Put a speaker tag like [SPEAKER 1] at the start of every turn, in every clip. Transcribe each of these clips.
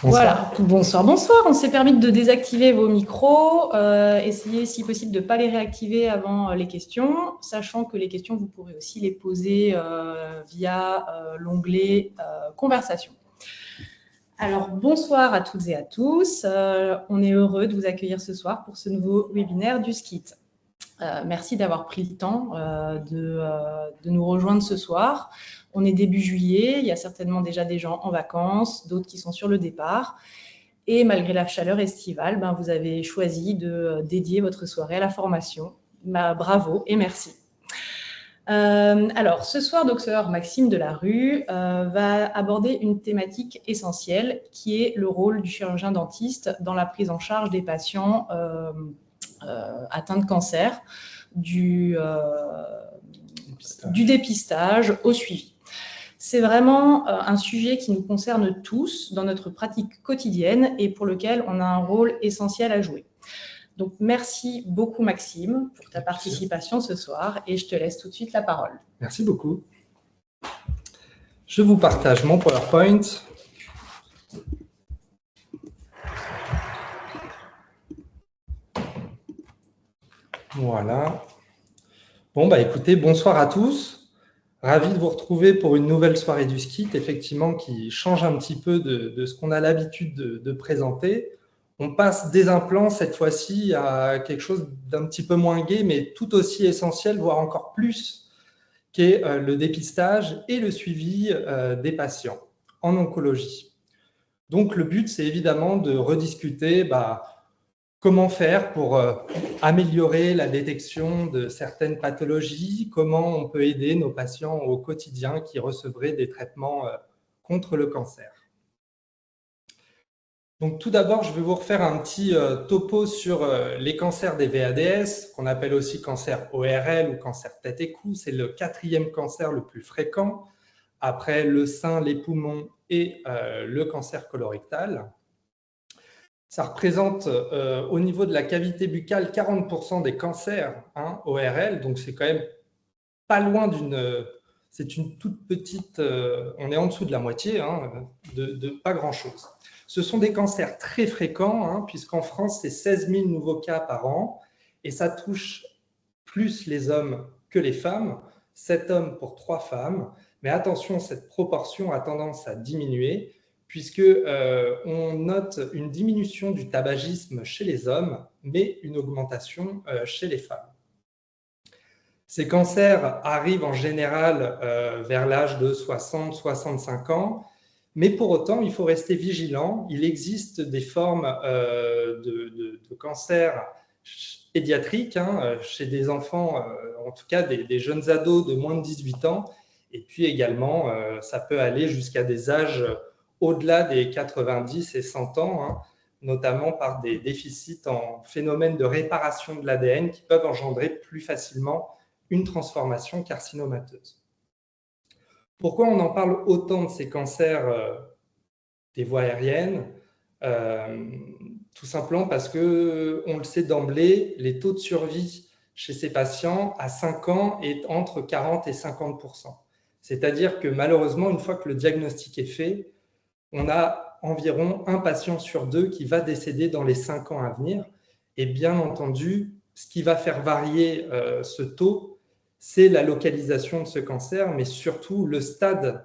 [SPEAKER 1] Voilà, bonsoir, bonsoir. On s'est permis de désactiver vos micros. Essayez, si possible, de ne pas les réactiver avant les questions, sachant que les questions, vous pourrez aussi les poser via l'onglet Conversation. Alors, bonsoir à toutes et à tous. On est heureux de vous accueillir ce soir pour ce nouveau webinaire du SCIT. Merci d'avoir pris le temps de nous rejoindre ce soir. On est début juillet, il y a certainement déjà des gens en vacances, d'autres qui sont sur le départ. Et malgré la chaleur estivale, vous avez choisi de dédier votre soirée à la formation. Bravo et merci. Alors, ce soir, Dr Maxime Delarue va aborder une thématique essentielle qui est le rôle du chirurgien dentiste dans la prise en charge des patients atteints de cancer, du dépistage au suivi. C'est vraiment un sujet qui nous concerne tous dans notre pratique quotidienne et pour lequel on a un rôle essentiel à jouer. Donc, merci beaucoup Maxime pour ta participation ce soir et je te laisse tout de suite la parole.
[SPEAKER 2] Merci beaucoup. Je vous partage mon PowerPoint. Voilà. Bon, écoutez, bonsoir à tous. Ravi de vous retrouver pour une nouvelle soirée du SCIT, effectivement, qui change un petit peu de ce qu'on a l'habitude de présenter. On passe des implants, cette fois-ci, à quelque chose d'un petit peu moins gai, mais tout aussi essentiel, voire encore plus, qu'est le dépistage et le suivi des patients en oncologie. Donc, le but, c'est évidemment de rediscuter comment faire pour améliorer la détection de certaines pathologies, comment on peut aider nos patients au quotidien qui recevraient des traitements contre le cancer. Donc, tout d'abord, je vais vous refaire un petit topo sur les cancers des VADS, qu'on appelle aussi cancer ORL ou cancer tête et cou. C'est le 4e cancer le plus fréquent, après le sein, les poumons et le cancer colorectal. Ça représente au niveau de la cavité buccale 40% des cancers ORL, donc c'est quand même pas loin d'une... C'est une toute petite... on est en dessous de la moitié, de pas grand-chose. Ce sont des cancers très fréquents, puisqu'en France, c'est 16 000 nouveaux cas par an, et ça touche plus les hommes que les femmes, 7 hommes pour 3 femmes. Mais attention, cette proportion a tendance à diminuer, puisqu'on note une diminution du tabagisme chez les hommes, mais une augmentation chez les femmes. Ces cancers arrivent en général vers l'âge de 60-65 ans, mais pour autant, il faut rester vigilant. Il existe des formes de cancer pédiatriques chez des enfants, en tout cas des jeunes ados de moins de 18 ans, et puis également, ça peut aller jusqu'à des âges au-delà des 90 et 100 ans, notamment par des déficits en phénomène de réparation de l'ADN qui peuvent engendrer plus facilement une transformation carcinomateuse. Pourquoi on en parle autant de ces cancers des voies aériennes? Tout simplement parce que, on le sait d'emblée, les taux de survie chez ces patients à 5 ans est entre 40 et 50%. C'est-à-dire que malheureusement, une fois que le diagnostic est fait, on a environ un patient sur 2 qui va décéder dans les 5 ans à venir. Et bien entendu, ce qui va faire varier ce taux, c'est la localisation de ce cancer, mais surtout le stade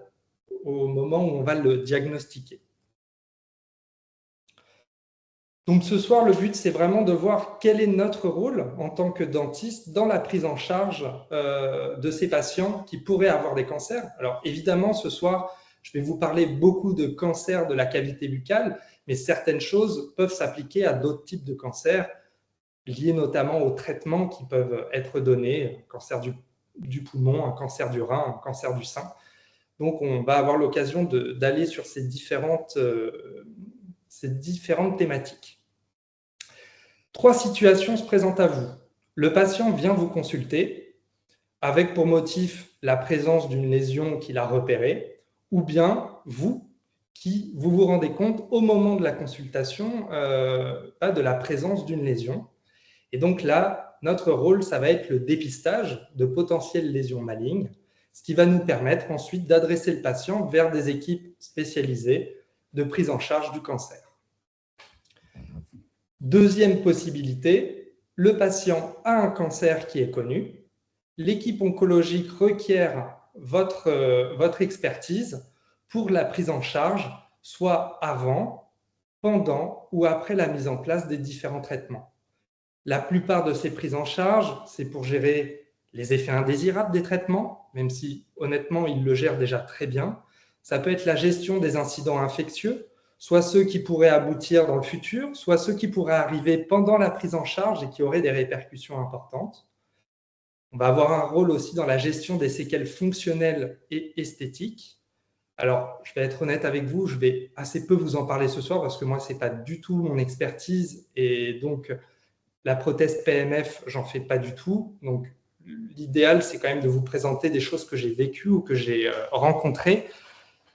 [SPEAKER 2] au moment où on va le diagnostiquer. Donc ce soir, le but, c'est vraiment de voir quel est notre rôle en tant que dentiste dans la prise en charge de ces patients qui pourraient avoir des cancers. Alors évidemment, ce soir, je vais vous parler beaucoup de cancers de la cavité buccale, mais certaines choses peuvent s'appliquer à d'autres types de cancers, liés notamment aux traitements qui peuvent être donnés, un cancer du poumon, un cancer du rein, un cancer du sein. Donc, on va avoir l'occasion d'aller sur ces différentes thématiques. 3 situations se présentent à vous. Le patient vient vous consulter avec pour motif la présence d'une lésion qu'il a repérée, ou bien vous vous rendez compte au moment de la consultation de la présence d'une lésion. Et donc là, notre rôle, ça va être le dépistage de potentielles lésions malignes, ce qui va nous permettre ensuite d'adresser le patient vers des équipes spécialisées de prise en charge du cancer. Deuxième possibilité, le patient a un cancer qui est connu, l'équipe oncologique requiert votre expertise pour la prise en charge, soit avant, pendant ou après la mise en place des différents traitements. La plupart de ces prises en charge, c'est pour gérer les effets indésirables des traitements, même si honnêtement, ils le gèrent déjà très bien. Ça peut être la gestion des incidents infectieux, soit ceux qui pourraient aboutir dans le futur, soit ceux qui pourraient arriver pendant la prise en charge et qui auraient des répercussions importantes. On va avoir un rôle aussi dans la gestion des séquelles fonctionnelles et esthétiques. Alors, je vais être honnête avec vous, je vais assez peu vous en parler ce soir parce que moi, ce n'est pas du tout mon expertise et donc la prothèse PMF, j'en fais pas du tout. Donc, l'idéal, c'est quand même de vous présenter des choses que j'ai vécues ou que j'ai rencontrées.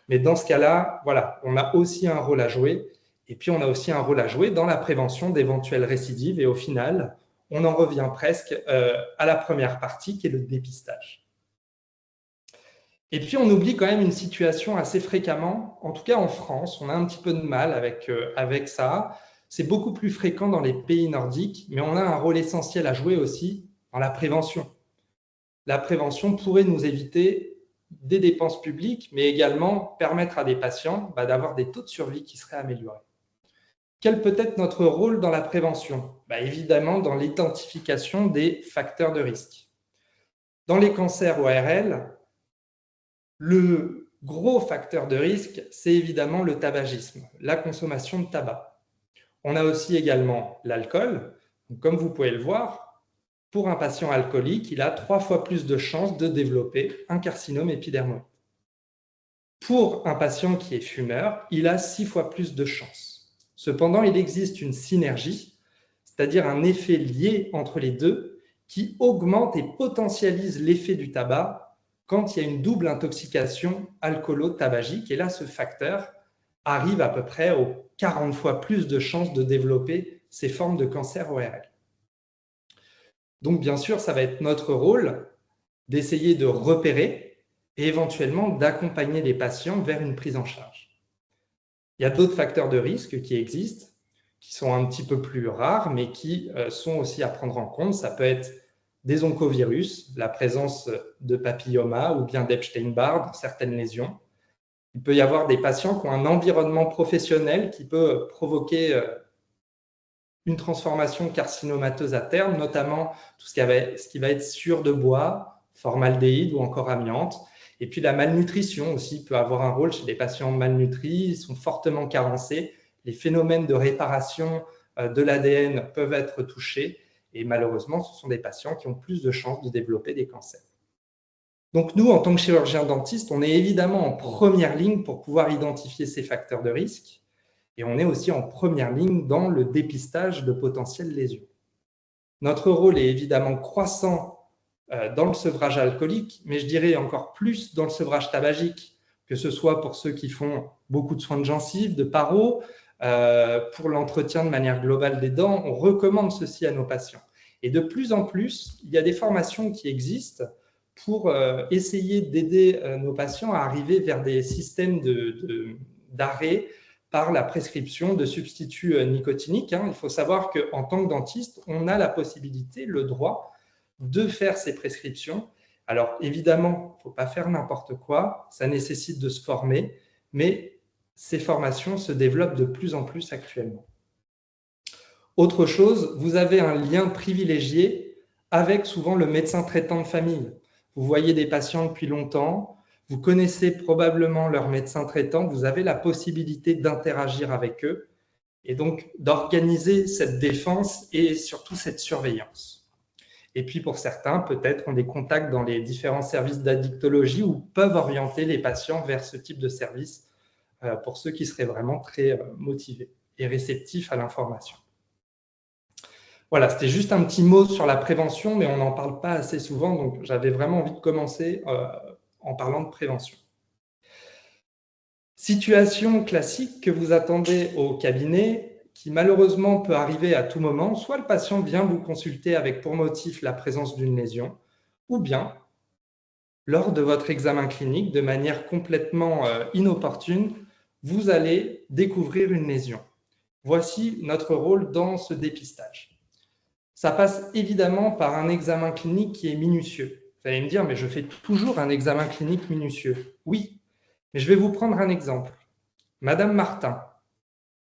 [SPEAKER 2] Mais dans ce cas-là, voilà, on a aussi un rôle à jouer. Et puis, on a aussi un rôle à jouer dans la prévention d'éventuelles récidives. Et au final, on en revient presque à la première partie, qui est le dépistage. Et puis, on oublie quand même une situation assez fréquemment, en tout cas en France, on a un petit peu de mal avec ça. C'est beaucoup plus fréquent dans les pays nordiques, mais on a un rôle essentiel à jouer aussi dans la prévention. La prévention pourrait nous éviter des dépenses publiques, mais également permettre à des patients d'avoir des taux de survie qui seraient améliorés. Quel peut être notre rôle dans la prévention? Évidemment, dans l'identification des facteurs de risque. Dans les cancers ORL, le gros facteur de risque, c'est évidemment le tabagisme, la consommation de tabac. On a aussi également l'alcool. Comme vous pouvez le voir, pour un patient alcoolique, il a 3 fois plus de chances de développer un carcinome épidermoïde. Pour un patient qui est fumeur, il a 6 fois plus de chances. Cependant, il existe une synergie, c'est-à-dire un effet lié entre les deux qui augmente et potentialise l'effet du tabac quand il y a une double intoxication alcoolo-tabagique. Et là, ce facteur arrive à peu près aux 40 fois plus de chances de développer ces formes de cancer ORL. Donc, bien sûr, ça va être notre rôle d'essayer de repérer et éventuellement d'accompagner les patients vers une prise en charge. Il y a d'autres facteurs de risque qui existent, qui sont un petit peu plus rares, mais qui sont aussi à prendre en compte. Ça peut être des oncovirus, la présence de papilloma ou bien d'Epstein-Barr dans certaines lésions. Il peut y avoir des patients qui ont un environnement professionnel qui peut provoquer une transformation carcinomateuse à terme, notamment tout ce qui va être sueur de bois, formaldéhyde ou encore amiante. Et puis la malnutrition aussi peut avoir un rôle chez les patients malnutris, ils sont fortement carencés. Les phénomènes de réparation de l'ADN peuvent être touchés et malheureusement, ce sont des patients qui ont plus de chances de développer des cancers. Donc nous, en tant que chirurgiens dentistes, on est évidemment en première ligne pour pouvoir identifier ces facteurs de risque et on est aussi en première ligne dans le dépistage de potentielles lésions. Notre rôle est évidemment croissant dans le sevrage alcoolique, mais je dirais encore plus dans le sevrage tabagique, que ce soit pour ceux qui font beaucoup de soins de gencives, de paro, pour l'entretien de manière globale des dents, on recommande ceci à nos patients. Et de plus en plus, il y a des formations qui existent pour essayer d'aider nos patients à arriver vers des systèmes d'arrêt par la prescription de substituts nicotiniques. Il faut savoir qu'en tant que dentiste, on a la possibilité, le droit de faire ces prescriptions. Alors évidemment, il ne faut pas faire n'importe quoi, ça nécessite de se former, mais ces formations se développent de plus en plus actuellement. Autre chose, vous avez un lien privilégié avec souvent le médecin traitant de famille. Vous voyez des patients depuis longtemps, vous connaissez probablement leur médecin traitant, vous avez la possibilité d'interagir avec eux et donc d'organiser cette défense et surtout cette surveillance. Et puis pour certains, peut-être ont des contacts dans les différents services d'addictologie ou peuvent orienter les patients vers ce type de service pour ceux qui seraient vraiment très motivés et réceptifs à l'information. Voilà, c'était juste un petit mot sur la prévention, mais on n'en parle pas assez souvent, donc j'avais vraiment envie de commencer en parlant de prévention. Situation classique que vous attendez au cabinet, qui malheureusement peut arriver à tout moment, soit le patient vient vous consulter avec pour motif la présence d'une lésion, ou bien, lors de votre examen clinique, de manière complètement inopportune, vous allez découvrir une lésion. Voici notre rôle dans ce dépistage. Ça passe évidemment par un examen clinique qui est minutieux. Vous allez me dire, mais je fais toujours un examen clinique minutieux. Oui, mais je vais vous prendre un exemple. Madame Martin.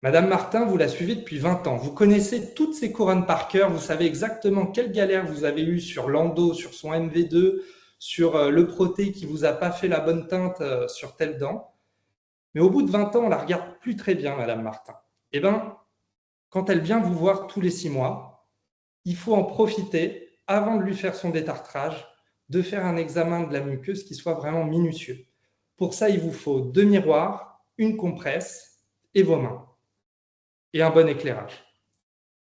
[SPEAKER 2] Madame Martin, vous la suivez depuis 20 ans. Vous connaissez toutes ses couronnes par cœur. Vous savez exactement quelle galère vous avez eue sur l'endo, sur son MV2, sur le proté qui ne vous a pas fait la bonne teinte sur telle dent. Mais au bout de 20 ans, on ne la regarde plus très bien, Madame Martin. Eh bien, quand elle vient vous voir tous les 6 mois, il faut en profiter, avant de lui faire son détartrage, de faire un examen de la muqueuse qui soit vraiment minutieux. Pour ça, il vous faut 2 miroirs, une compresse et vos mains. Et un bon éclairage.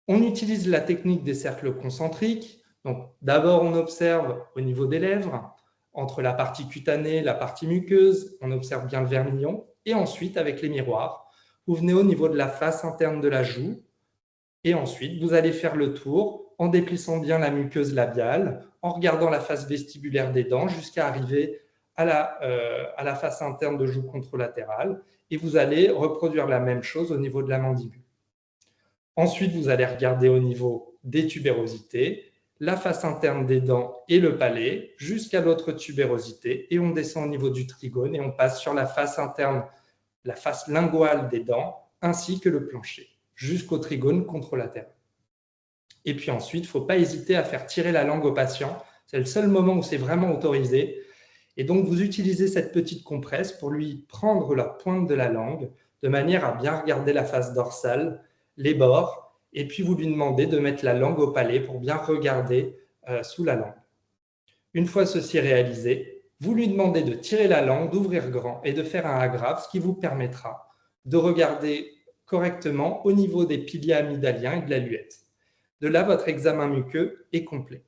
[SPEAKER 2] On utilise la technique des cercles concentriques. Donc, d'abord, on observe au niveau des lèvres, entre la partie cutanée et la partie muqueuse, on observe bien le vermillon. Et ensuite, avec les miroirs, vous venez au niveau de la face interne de la joue. Et ensuite, vous allez faire le tour en déplissant bien la muqueuse labiale, en regardant la face vestibulaire des dents jusqu'à arriver à la face interne de joue contralatérale. Et vous allez reproduire la même chose au niveau de la mandibule. Ensuite, vous allez regarder au niveau des tubérosités, la face interne des dents et le palais, jusqu'à l'autre tubérosité. Et on descend au niveau du trigone et on passe sur la face interne, la face linguale des dents, ainsi que le plancher, jusqu'au trigone contralatéral. Et puis ensuite, il ne faut pas hésiter à faire tirer la langue au patient. C'est le seul moment où c'est vraiment autorisé. Et donc, vous utilisez cette petite compresse pour lui prendre la pointe de la langue, de manière à bien regarder la face dorsale, les bords, et puis vous lui demandez de mettre la langue au palais pour bien regarder sous la langue. Une fois ceci réalisé, vous lui demandez de tirer la langue, d'ouvrir grand et de faire un agrafe, ce qui vous permettra de regarder correctement au niveau des piliers amygdaliens et de la luette. De là, votre examen muqueux est complet.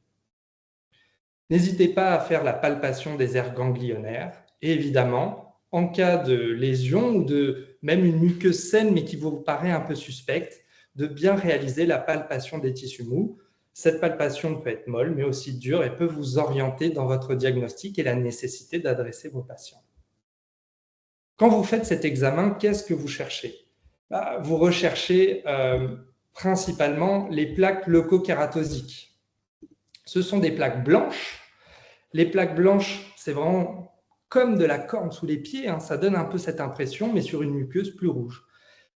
[SPEAKER 2] N'hésitez pas à faire la palpation des aires ganglionnaires et évidemment, en cas de lésion ou de même une muqueuse saine mais qui vous paraît un peu suspecte, de bien réaliser la palpation des tissus mous. Cette palpation peut être molle mais aussi dure et peut vous orienter dans votre diagnostic et la nécessité d'adresser vos patients. Quand vous faites cet examen, qu'est-ce que vous cherchez? Vous recherchez principalement les plaques leucokératosiques. Ce sont des plaques blanches. Les plaques blanches, c'est vraiment comme de la corne sous les pieds, hein, ça donne un peu cette impression, mais sur une muqueuse plus rouge.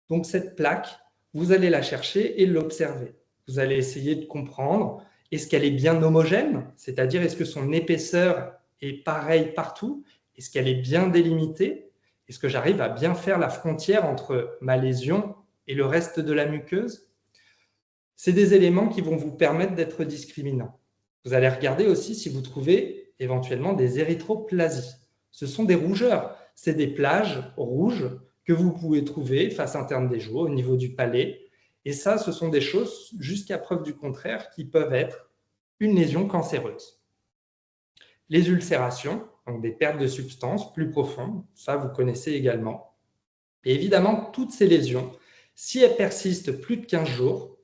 [SPEAKER 2] Donc cette plaque, vous allez la chercher et l'observer. Vous allez essayer de comprendre, est-ce qu'elle est bien homogène, c'est-à-dire est-ce que son épaisseur est pareille partout, est-ce qu'elle est bien délimitée, est-ce que j'arrive à bien faire la frontière entre ma lésion et le reste de la muqueuse? C'est des éléments qui vont vous permettre d'être discriminants. Vous allez regarder aussi si vous trouvez éventuellement des érythroplasies. Ce sont des rougeurs, c'est des plages rouges que vous pouvez trouver face interne des joues, au niveau du palais. Et ça, ce sont des choses, jusqu'à preuve du contraire, qui peuvent être une lésion cancéreuse. Les ulcérations, donc des pertes de substances plus profondes, ça vous connaissez également. Et évidemment, toutes ces lésions, si elles persistent plus de 15 jours,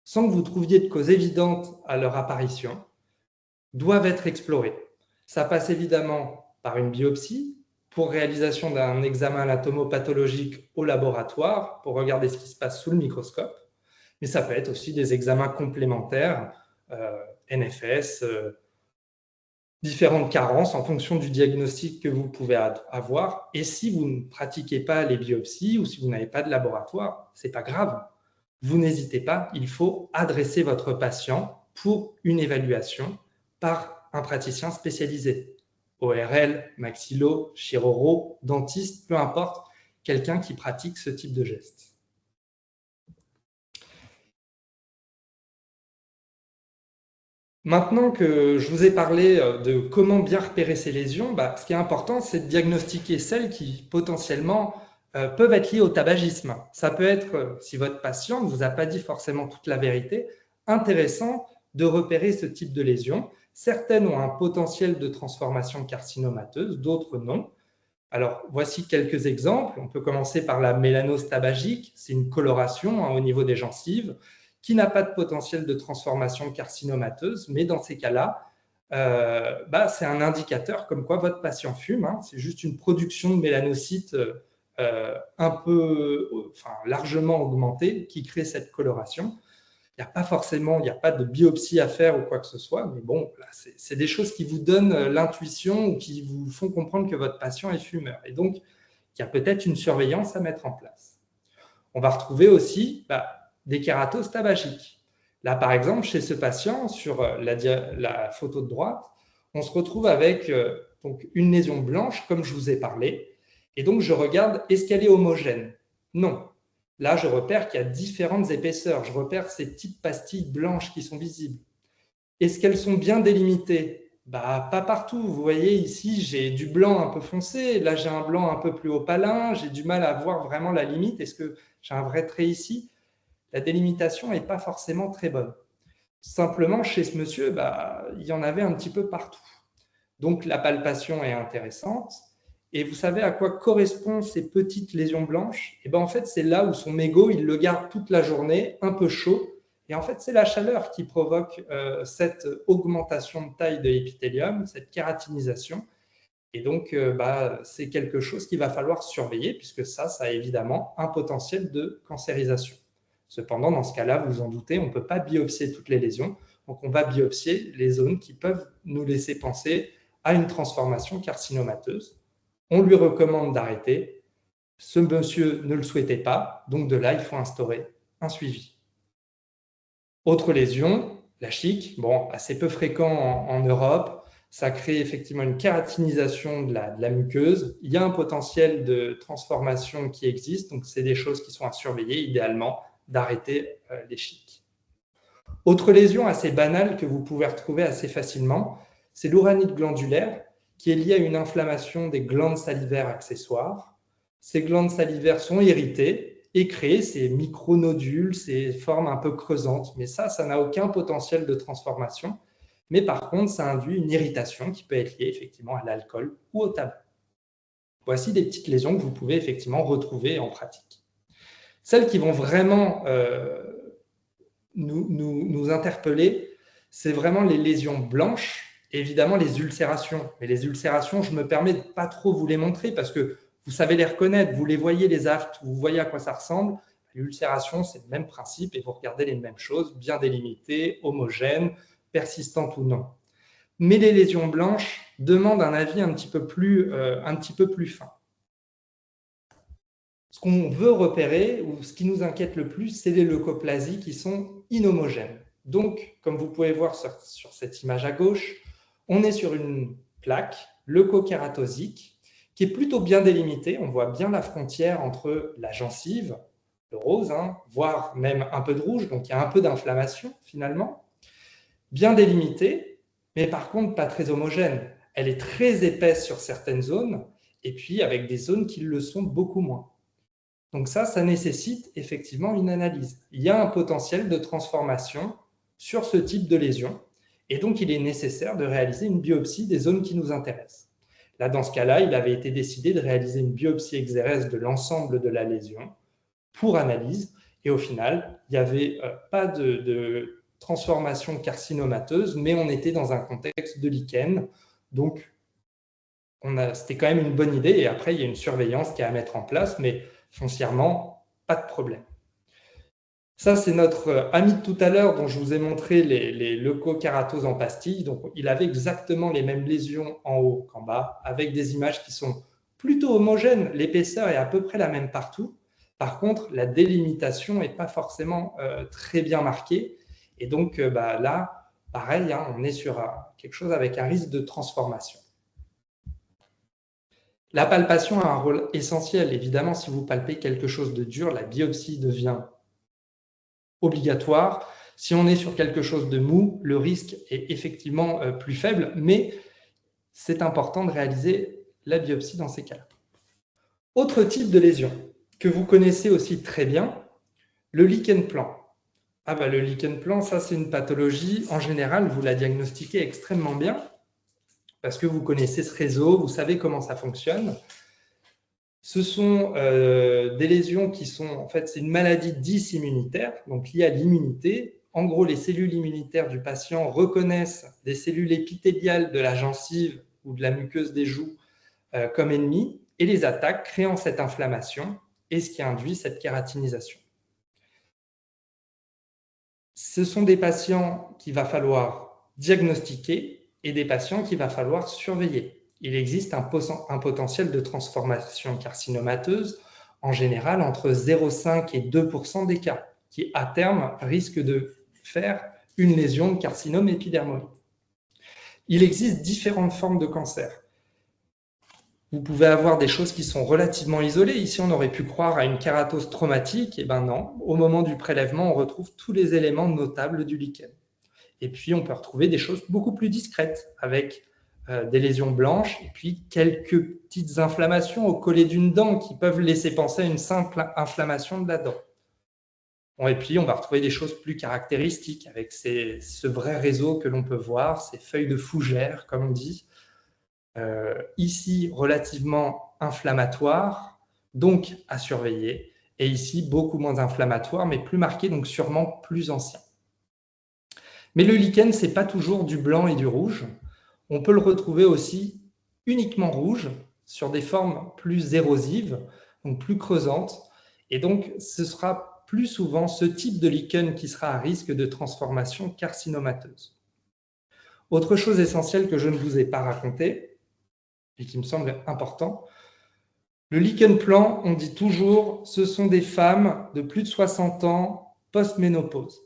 [SPEAKER 2] sans que vous trouviez de cause évidente à leur apparition, doivent être explorées. Ça passe évidemment par une biopsie pour réalisation d'un examen anatomopathologique au laboratoire pour regarder ce qui se passe sous le microscope, mais ça peut être aussi des examens complémentaires, NFS, différentes carences en fonction du diagnostic que vous pouvez avoir. Et si vous ne pratiquez pas les biopsies ou si vous n'avez pas de laboratoire, ce n'est pas grave. Vous n'hésitez pas, il faut adresser votre patient pour une évaluation par un praticien spécialisé. ORL, maxillo, chirurgo, dentiste, peu importe, quelqu'un qui pratique ce type de geste. Maintenant que je vous ai parlé de comment bien repérer ces lésions, ce qui est important, c'est de diagnostiquer celles qui potentiellement peuvent être liées au tabagisme. Ça peut être, si votre patient ne vous a pas dit forcément toute la vérité, intéressant de repérer ce type de lésions. Certaines ont un potentiel de transformation carcinomateuse, d'autres non. Alors, voici quelques exemples. On peut commencer par la mélanose tabagique. C'est une coloration au niveau des gencives qui n'a pas de potentiel de transformation carcinomateuse, mais dans ces cas-là, c'est un indicateur comme quoi votre patient fume. C'est juste une production de mélanocytes largement augmentée qui crée cette coloration. Il n'y a pas de biopsie à faire ou quoi que ce soit, mais bon, c'est des choses qui vous donnent l'intuition ou qui vous font comprendre que votre patient est fumeur. Et donc, il y a peut-être une surveillance à mettre en place. On va retrouver aussi des kératoses tabagiques. Là, par exemple, chez ce patient, sur la photo de droite, on se retrouve avec donc une lésion blanche, comme je vous ai parlé. Et donc, je regarde, est-ce qu'elle est homogène? Non. Là, je repère qu'il y a différentes épaisseurs. Je repère ces petites pastilles blanches qui sont visibles. Est-ce qu'elles sont bien délimitées? Pas partout. Vous voyez, ici, j'ai du blanc un peu foncé. Là, j'ai un blanc un peu plus opalin. J'ai du mal à voir vraiment la limite. Est-ce que j'ai un vrai trait ici? La délimitation n'est pas forcément très bonne. Simplement, chez ce monsieur, il y en avait un petit peu partout. Donc, la palpation est intéressante. Et vous savez à quoi correspondent ces petites lésions blanches? En fait, c'est là où son mégot, il le garde toute la journée, un peu chaud. Et en fait, c'est la chaleur qui provoque cette augmentation de taille de l'épithélium, cette kératinisation. Et donc, c'est quelque chose qu'il va falloir surveiller, puisque ça a évidemment un potentiel de cancérisation. Cependant, dans ce cas-là, vous vous en doutez, on ne peut pas biopsier toutes les lésions. Donc, on va biopsier les zones qui peuvent nous laisser penser à une transformation carcinomateuse. On lui recommande d'arrêter. Ce monsieur ne le souhaitait pas, donc de là, il faut instaurer un suivi. Autre lésion, la chique, assez peu fréquent en Europe, ça crée effectivement une kératinisation de la muqueuse. Il y a un potentiel de transformation qui existe, donc c'est des choses qui sont à surveiller, idéalement, d'arrêter les chiques. Autre lésion assez banale que vous pouvez retrouver assez facilement, c'est l'uranite glandulaire, qui est liée à une inflammation des glandes salivaires accessoires. Ces glandes salivaires sont irritées et créent ces micronodules, ces formes un peu creusantes. Mais ça n'a aucun potentiel de transformation. Mais par contre, ça induit une irritation qui peut être liée effectivement à l'alcool ou au tabac. Voici des petites lésions que vous pouvez effectivement retrouver en pratique. Celles qui vont vraiment nous interpeller, c'est vraiment les lésions blanches. Évidemment, les ulcérations. Mais les ulcérations, je me permets de ne pas trop vous les montrer parce que vous savez les reconnaître, vous les voyez, les aftes, vous voyez à quoi ça ressemble. L'ulcération, c'est le même principe et vous regardez les mêmes choses, bien délimitées, homogènes, persistantes ou non. Mais les lésions blanches demandent un avis un petit peu plus fin. Ce qu'on veut repérer, ou ce qui nous inquiète le plus, c'est les leucoplasies qui sont inhomogènes. Donc, comme vous pouvez voir sur cette image à gauche, on est sur une plaque leucokératosique qui est plutôt bien délimitée. On voit bien la frontière entre la gencive, le rose, voire même un peu de rouge, donc il y a un peu d'inflammation finalement. Bien délimitée, mais par contre pas très homogène. Elle est très épaisse sur certaines zones, et puis avec des zones qui le sont beaucoup moins. Donc ça nécessite effectivement une analyse. Il y a un potentiel de transformation sur ce type de lésion, et donc il est nécessaire de réaliser une biopsie des zones qui nous intéressent. Là, dans ce cas-là, il avait été décidé de réaliser une biopsie exérèse de l'ensemble de la lésion pour analyse, et au final, il n'y avait pas de transformation carcinomateuse, mais on était dans un contexte de lichen, donc c'était quand même une bonne idée, et après, il y a une surveillance qui est à mettre en place, mais foncièrement, pas de problème. Ça, c'est notre ami de tout à l'heure dont je vous ai montré les leucokératoses en pastilles. Donc, il avait exactement les mêmes lésions en haut qu'en bas, avec des images qui sont plutôt homogènes. L'épaisseur est à peu près la même partout. Par contre, la délimitation n'est pas forcément très bien marquée. Et donc, là, pareil, on est sur quelque chose avec un risque de transformation. La palpation a un rôle essentiel. Évidemment, si vous palpez quelque chose de dur, la biopsie devient obligatoire. Si on est sur quelque chose de mou, le risque est effectivement plus faible, mais c'est important de réaliser la biopsie dans ces cas-là. Autre type de lésion que vous connaissez aussi très bien, le lichen plan. Le lichen plan, ça c'est une pathologie, en général, vous la diagnostiquez extrêmement bien, parce que vous connaissez ce réseau, vous savez comment ça fonctionne. Ce sont des lésions qui sont, en fait, c'est une maladie dysimmunitaire, donc liée à l'immunité. En gros, les cellules immunitaires du patient reconnaissent des cellules épithéliales de la gencive ou de la muqueuse des joues comme ennemies et les attaque, créant cette inflammation et ce qui induit cette kératinisation. Ce sont des patients qu'il va falloir diagnostiquer et des patients qu'il va falloir surveiller. Il existe un potentiel de transformation carcinomateuse, en général entre 0,5 et 2% des cas, qui à terme risquent de faire une lésion de carcinome épidermoïde. Il existe différentes formes de cancer. Vous pouvez avoir des choses qui sont relativement isolées. Ici, on aurait pu croire à une kératose traumatique. Eh bien non, au moment du prélèvement, on retrouve tous les éléments notables du lichen. Et puis, on peut retrouver des choses beaucoup plus discrètes, avec des lésions blanches et puis quelques petites inflammations au collet d'une dent qui peuvent laisser penser à une simple inflammation de la dent. Bon, et puis, on va retrouver des choses plus caractéristiques, avec ce vrai réseau que l'on peut voir, ces feuilles de fougère, comme on dit, ici relativement inflammatoire, donc à surveiller, et ici beaucoup moins inflammatoire, mais plus marqué, donc sûrement plus ancien. Mais le lichen, ce n'est pas toujours du blanc et du rouge. On peut le retrouver aussi uniquement rouge, sur des formes plus érosives, donc plus creusantes, et donc ce sera plus souvent ce type de lichen qui sera à risque de transformation carcinomateuse. Autre chose essentielle que je ne vous ai pas racontée, et qui me semble important. Le lichen plan, on dit toujours, ce sont des femmes de plus de 60 ans post-ménopause.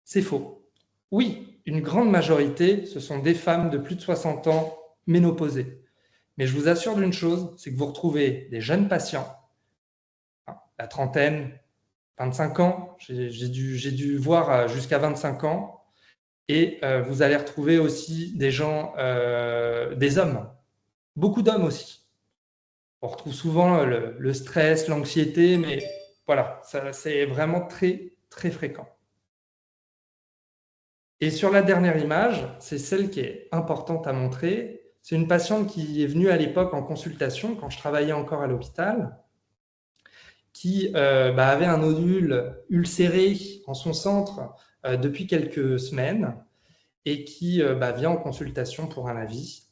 [SPEAKER 2] C'est faux. Oui, une grande majorité, ce sont des femmes de plus de 60 ans ménopausées. Mais je vous assure d'une chose, c'est que vous retrouvez des jeunes patients, la trentaine, 25 ans, j'ai dû voir jusqu'à 25 ans, et vous allez retrouver aussi des gens, des hommes, beaucoup d'hommes aussi. On retrouve souvent le stress, l'anxiété, mais voilà, c'est vraiment très, très fréquent. Et sur la dernière image, c'est celle qui est importante à montrer. C'est une patiente qui est venue à l'époque en consultation, quand je travaillais encore à l'hôpital, qui avait un nodule ulcéré en son centre depuis quelques semaines et qui vient en consultation pour un avis.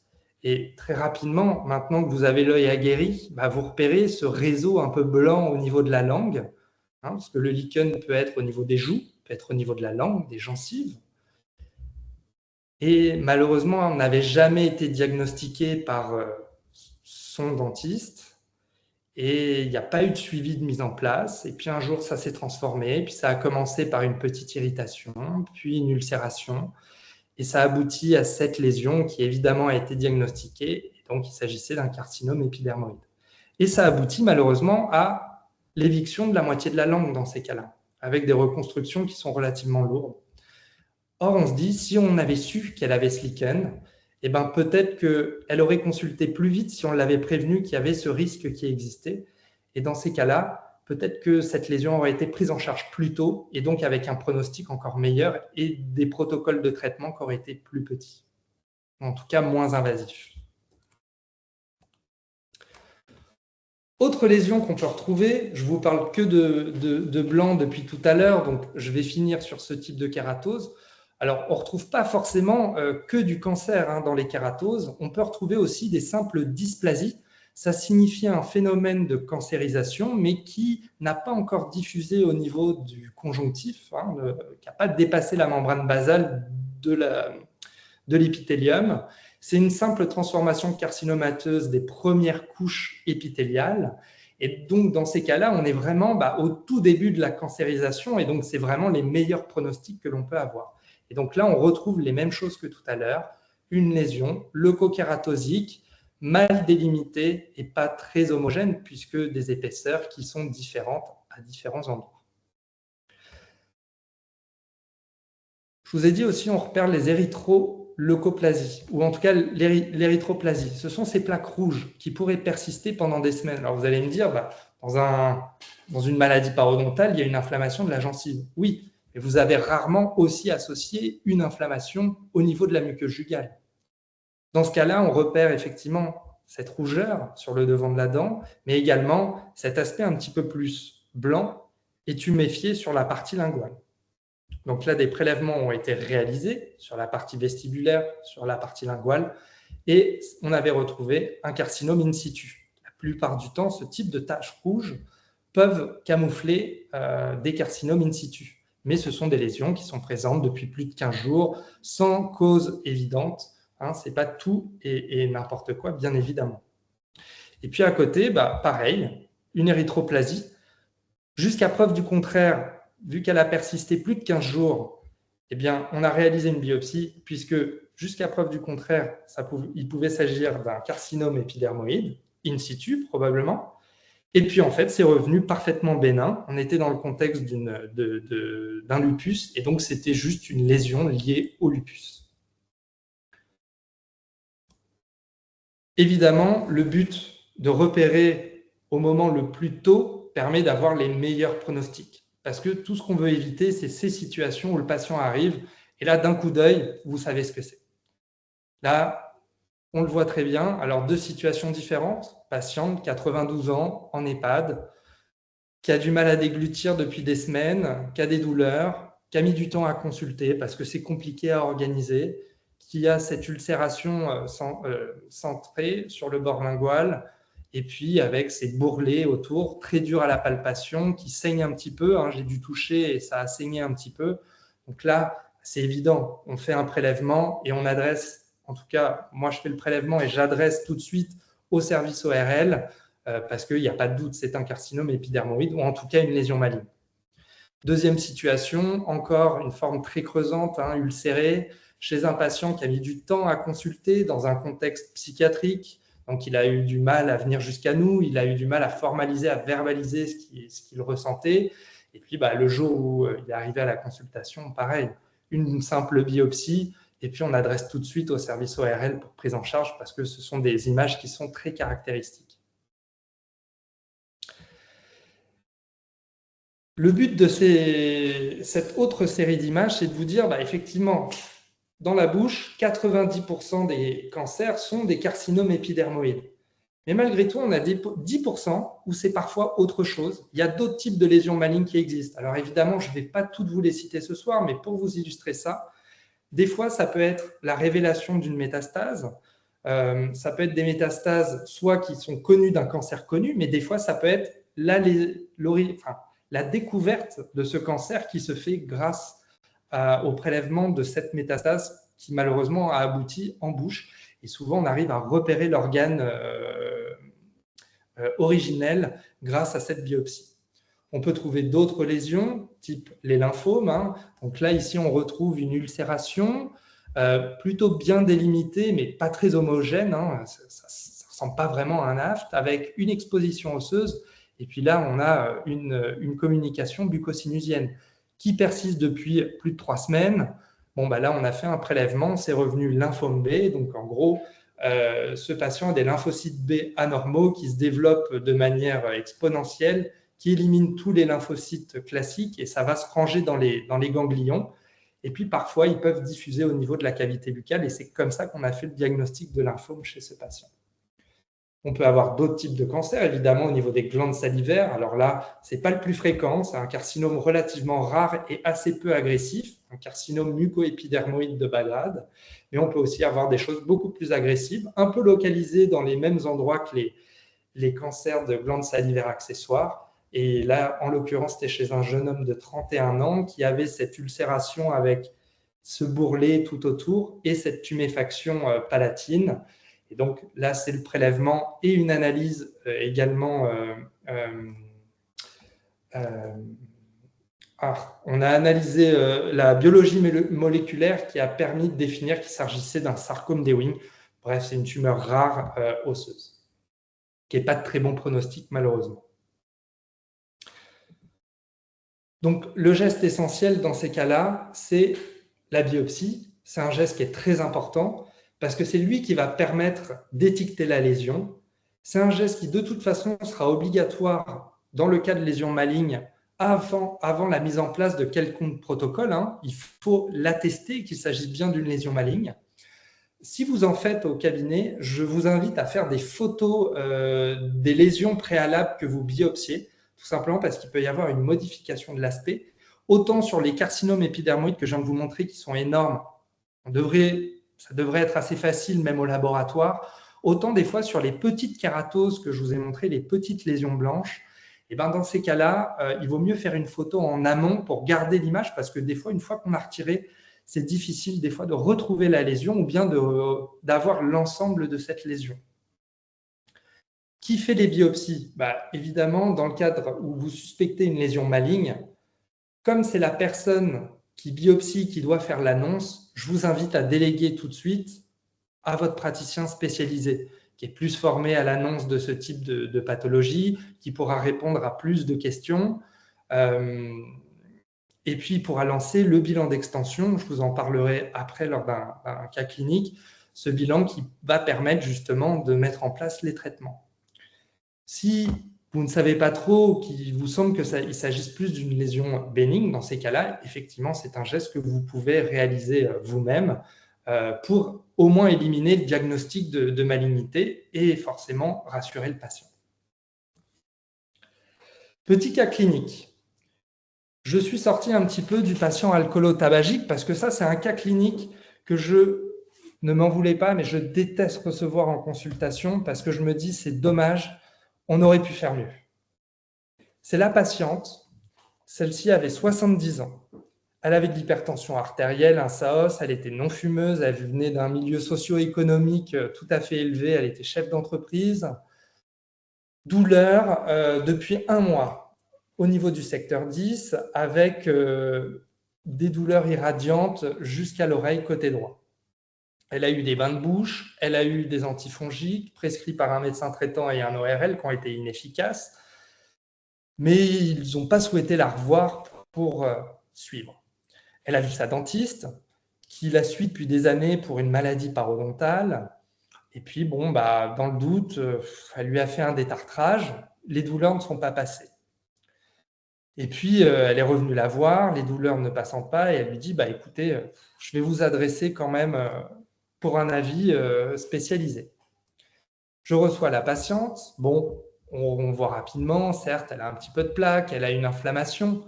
[SPEAKER 2] Et très rapidement, maintenant que vous avez l'œil aguerri, vous repérez ce réseau un peu blanc au niveau de la langue, parce que le lichen peut être au niveau des joues, peut être au niveau de la langue, des gencives. Et malheureusement, on n'avait jamais été diagnostiqué par son dentiste et il n'y a pas eu de suivi de mise en place. Et puis un jour, ça s'est transformé, puis ça a commencé par une petite irritation, puis une ulcération. Et ça aboutit à cette lésion qui évidemment a été diagnostiquée. Et donc, il s'agissait d'un carcinome épidermoïde. Et ça aboutit malheureusement à l'éviction de la moitié de la langue dans ces cas-là, avec des reconstructions qui sont relativement lourdes. Or, on se dit, si on avait su qu'elle avait ce lichen, eh ben, peut-être qu'elle aurait consulté plus vite si on l'avait prévenu qu'il y avait ce risque qui existait. Et dans ces cas-là, peut-être que cette lésion aurait été prise en charge plus tôt et donc avec un pronostic encore meilleur et des protocoles de traitement qui auraient été plus petits, en tout cas moins invasifs. Autre lésion qu'on peut retrouver, je ne vous parle que de blanc depuis tout à l'heure, donc je vais finir sur ce type de kératose. Alors, on ne retrouve pas forcément que du cancer dans les kératoses, on peut retrouver aussi des simples dysplasies. Ça signifie un phénomène de cancérisation, mais qui n'a pas encore diffusé au niveau du conjonctif, qui n'a pas dépassé la membrane basale de l'épithélium. C'est une simple transformation carcinomateuse des premières couches épithéliales. Et donc, dans ces cas-là, on est vraiment au tout début de la cancérisation, et donc c'est vraiment les meilleurs pronostics que l'on peut avoir. Et donc là, on retrouve les mêmes choses que tout à l'heure, une lésion leucokératosique, mal délimitée et pas très homogène, puisque des épaisseurs qui sont différentes à différents endroits. Je vous ai dit aussi, on repère les érythroleucoplasies, ou en tout cas l'érythroplasie. Ce sont ces plaques rouges qui pourraient persister pendant des semaines. Alors vous allez me dire, dans une maladie parodontale, il y a une inflammation de la gencive. Oui, mais vous avez rarement aussi associé une inflammation au niveau de la muqueuse jugale. Dans ce cas-là, on repère effectivement cette rougeur sur le devant de la dent, mais également cet aspect un petit peu plus blanc et tuméfié sur la partie linguale. Donc là, des prélèvements ont été réalisés sur la partie vestibulaire, sur la partie linguale, et on avait retrouvé un carcinome in situ. La plupart du temps, ce type de taches rouges peuvent camoufler des carcinomes in situ. Mais ce sont des lésions qui sont présentes depuis plus de 15 jours, sans cause évidente. Ce n'est pas tout et n'importe quoi, bien évidemment. Et puis à côté, pareil, une érythroplasie. Jusqu'à preuve du contraire, vu qu'elle a persisté plus de 15 jours, eh bien, on a réalisé une biopsie, puisque jusqu'à preuve du contraire, il pouvait s'agir d'un carcinome épidermoïde, in situ probablement. Et puis en fait, c'est revenu parfaitement bénin. On était dans le contexte d'un lupus, et donc c'était juste une lésion liée au lupus. Évidemment, le but de repérer au moment le plus tôt permet d'avoir les meilleurs pronostics. Parce que tout ce qu'on veut éviter, c'est ces situations où le patient arrive, et là, d'un coup d'œil, vous savez ce que c'est. Là, on le voit très bien. Alors, deux situations différentes. Patiente, 92 ans, en EHPAD, qui a du mal à déglutir depuis des semaines, qui a des douleurs, qui a mis du temps à consulter parce que c'est compliqué à organiser, qui a cette ulcération centrée sur le bord lingual, et puis avec ces bourrelets autour, très durs à la palpation, qui saignent un petit peu. J'ai dû toucher et ça a saigné un petit peu. Donc là, c'est évident, on fait un prélèvement et on adresse, en tout cas, moi je fais le prélèvement et j'adresse tout de suite au service ORL, parce qu'il n'y a pas de doute, c'est un carcinome épidermoïde ou en tout cas une lésion maligne. Deuxième situation, encore une forme très creusante, ulcérée, chez un patient qui a mis du temps à consulter dans un contexte psychiatrique. Donc, il a eu du mal à venir jusqu'à nous, il a eu du mal à formaliser, à verbaliser ce qu'il ressentait. Et puis, le jour où il est arrivé à la consultation, pareil, une simple biopsie, et puis on adresse tout de suite au service ORL pour prise en charge parce que ce sont des images qui sont très caractéristiques. Le but de cette autre série d'images, c'est de vous dire, effectivement, dans la bouche, 90% des cancers sont des carcinomes épidermoïdes. Mais malgré tout, on a 10% où c'est parfois autre chose. Il y a d'autres types de lésions malignes qui existent. Alors évidemment, je ne vais pas toutes vous les citer ce soir, mais pour vous illustrer ça, des fois, ça peut être la révélation d'une métastase. Ça peut être des métastases soit qui sont connues d'un cancer connu, mais des fois, ça peut être la découverte de ce cancer qui se fait grâce au prélèvement de cette métastase qui malheureusement a abouti en bouche. Et souvent, on arrive à repérer l'organe originel grâce à cette biopsie. On peut trouver d'autres lésions, type les lymphomes. Donc là, ici, on retrouve une ulcération plutôt bien délimitée, mais pas très homogène. Ça ne ressemble pas vraiment à un aft, avec une exposition osseuse. Et puis là, on a une communication bucco-sinusienne qui persiste depuis plus de 3 semaines. Là, on a fait un prélèvement, c'est revenu lymphome B. Donc, en gros, ce patient a des lymphocytes B anormaux qui se développent de manière exponentielle, qui éliminent tous les lymphocytes classiques et ça va se ranger dans les ganglions. Et puis, parfois, ils peuvent diffuser au niveau de la cavité buccale et c'est comme ça qu'on a fait le diagnostic de lymphome chez ce patient. On peut avoir d'autres types de cancers, évidemment, au niveau des glandes salivaires. Alors là, ce n'est pas le plus fréquent, c'est un carcinome relativement rare et assez peu agressif, un carcinome muco-épidermoïde de bas grade. Mais on peut aussi avoir des choses beaucoup plus agressives, un peu localisées dans les mêmes endroits que les cancers de glandes salivaires accessoires. Et là, en l'occurrence, c'était chez un jeune homme de 31 ans qui avait cette ulcération avec ce bourrelet tout autour et cette tuméfaction palatine. Et donc là, c'est le prélèvement et une analyse également. On a analysé la biologie moléculaire qui a permis de définir qu'il s'agissait d'un sarcome d'Ewing. Bref, c'est une tumeur rare osseuse, qui n'est pas de très bon pronostic malheureusement. Donc, le geste essentiel dans ces cas-là, c'est la biopsie. C'est un geste qui est très important parce que c'est lui qui va permettre d'étiqueter la lésion. C'est un geste qui, de toute façon, sera obligatoire dans le cas de lésions malignes avant la mise en place de quelconque protocole. Il faut l'attester qu'il s'agisse bien d'une lésion maligne. Si vous en faites au cabinet, je vous invite à faire des photos des lésions préalables que vous biopsiez, tout simplement parce qu'il peut y avoir une modification de l'aspect. Autant sur les carcinomes épidermoïdes que je viens de vous montrer qui sont énormes, ça devrait être assez facile même au laboratoire. autant des fois sur les petites kératoses que je vous ai montré, les petites lésions blanches, et ben dans ces cas-là, il vaut mieux faire une photo en amont pour garder l'image parce que des fois, une fois qu'on a retiré, c'est difficile des fois de retrouver la lésion ou bien d'avoir l'ensemble de cette lésion. Qui fait les biopsies? Évidemment, dans le cadre où vous suspectez une lésion maligne, comme c'est la personne qui biopsie qui doit faire l'annonce, je vous invite à déléguer tout de suite à votre praticien spécialisé, qui est plus formé à l'annonce de ce type de pathologie, qui pourra répondre à plus de questions. Et puis, il pourra lancer le bilan d'extension. Je vous en parlerai après lors d'un cas clinique. Ce bilan qui va permettre justement de mettre en place les traitements. Si vous ne savez pas trop, qu'il vous semble qu'il s'agisse plus d'une lésion bénigne, dans ces cas-là, effectivement, c'est un geste que vous pouvez réaliser vous-même pour au moins éliminer le diagnostic de malignité et forcément rassurer le patient. Petit cas clinique. Je suis sorti un petit peu du patient alcoolo-tabagique parce que ça, c'est un cas clinique que ne m'en voulez pas, mais je déteste recevoir en consultation parce que je me dis, c'est dommage, on aurait pu faire mieux. C'est la patiente, celle-ci avait 70 ans. Elle avait de l'hypertension artérielle, un SAOS, elle était non-fumeuse, elle venait d'un milieu socio-économique tout à fait élevé, elle était chef d'entreprise. Douleur depuis 1 mois au niveau du secteur 10 avec des douleurs irradiantes jusqu'à l'oreille côté droit. Elle a eu des bains de bouche, elle a eu des antifongiques prescrits par un médecin traitant et un ORL qui ont été inefficaces, mais ils n'ont pas souhaité la revoir pour suivre. Elle a vu sa dentiste, qui la suit depuis des années pour une maladie parodontale. Et puis, dans le doute, elle lui a fait un détartrage. Les douleurs ne sont pas passées. Et puis, elle est revenue la voir, les douleurs ne passant pas, et elle lui dit, écoutez, je vais vous adresser quand même pour un avis spécialisé. Je reçois la patiente. Bon, on voit rapidement, certes, elle a un petit peu de plaque, elle a une inflammation,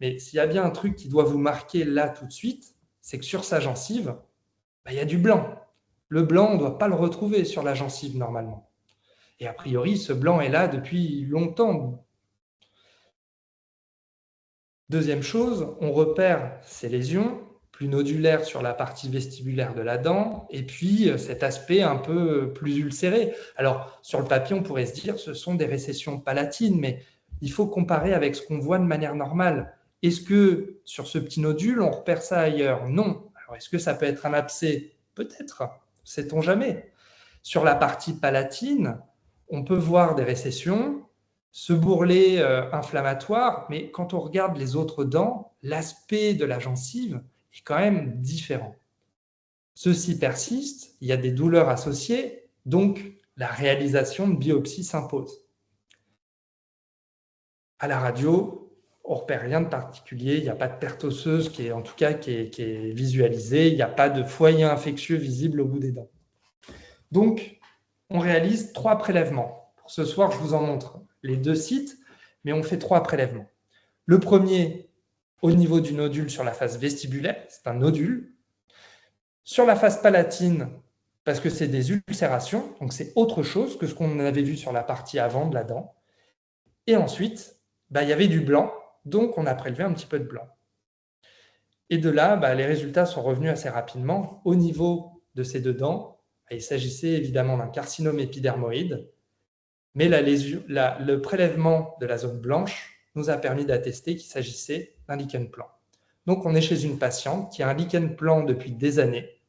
[SPEAKER 2] mais s'il y a bien un truc qui doit vous marquer là tout de suite, c'est que sur sa gencive, il y a du blanc. Le blanc, on ne doit pas le retrouver sur la gencive normalement. Et a priori, ce blanc est là depuis longtemps. Deuxième chose, on repère ces lésions plus nodulaires sur la partie vestibulaire de la dent et puis cet aspect un peu plus ulcéré. Alors, sur le papier, on pourrait se dire ce sont des récessions palatines, mais il faut comparer avec ce qu'on voit de manière normale. Est-ce que sur ce petit nodule, on repère ça ailleurs? Non. Alors, est-ce que ça peut être un abcès? Peut-être, sait-on jamais. Sur la partie palatine, on peut voir des récessions, ce bourrelet inflammatoire, mais quand on regarde les autres dents, l'aspect de la gencive est quand même différent. Ceci persiste, il y a des douleurs associées, donc la réalisation de biopsie s'impose. À la radio, on ne repère rien de particulier, il n'y a pas de perte osseuse qui est visualisée, il n'y a pas de foyer infectieux visible au bout des dents. Donc, on réalise 3 prélèvements. Pour ce soir, je vous en montre les 2 sites, mais on fait 3 prélèvements. Le premier, au niveau du nodule sur la face vestibulaire, c'est un nodule. Sur la face palatine, parce que c'est des ulcérations, donc c'est autre chose que ce qu'on avait vu sur la partie avant de la dent. Et ensuite, il y avait du blanc, donc on a prélevé un petit peu de blanc. Et de là, les résultats sont revenus assez rapidement. Au niveau de ces 2 dents, il s'agissait évidemment d'un carcinome épidermoïde, mais le prélèvement de la zone blanche nous a permis d'attester qu'il s'agissait d'un lichen plan. Donc on est chez une patiente qui a un lichen plan depuis des années,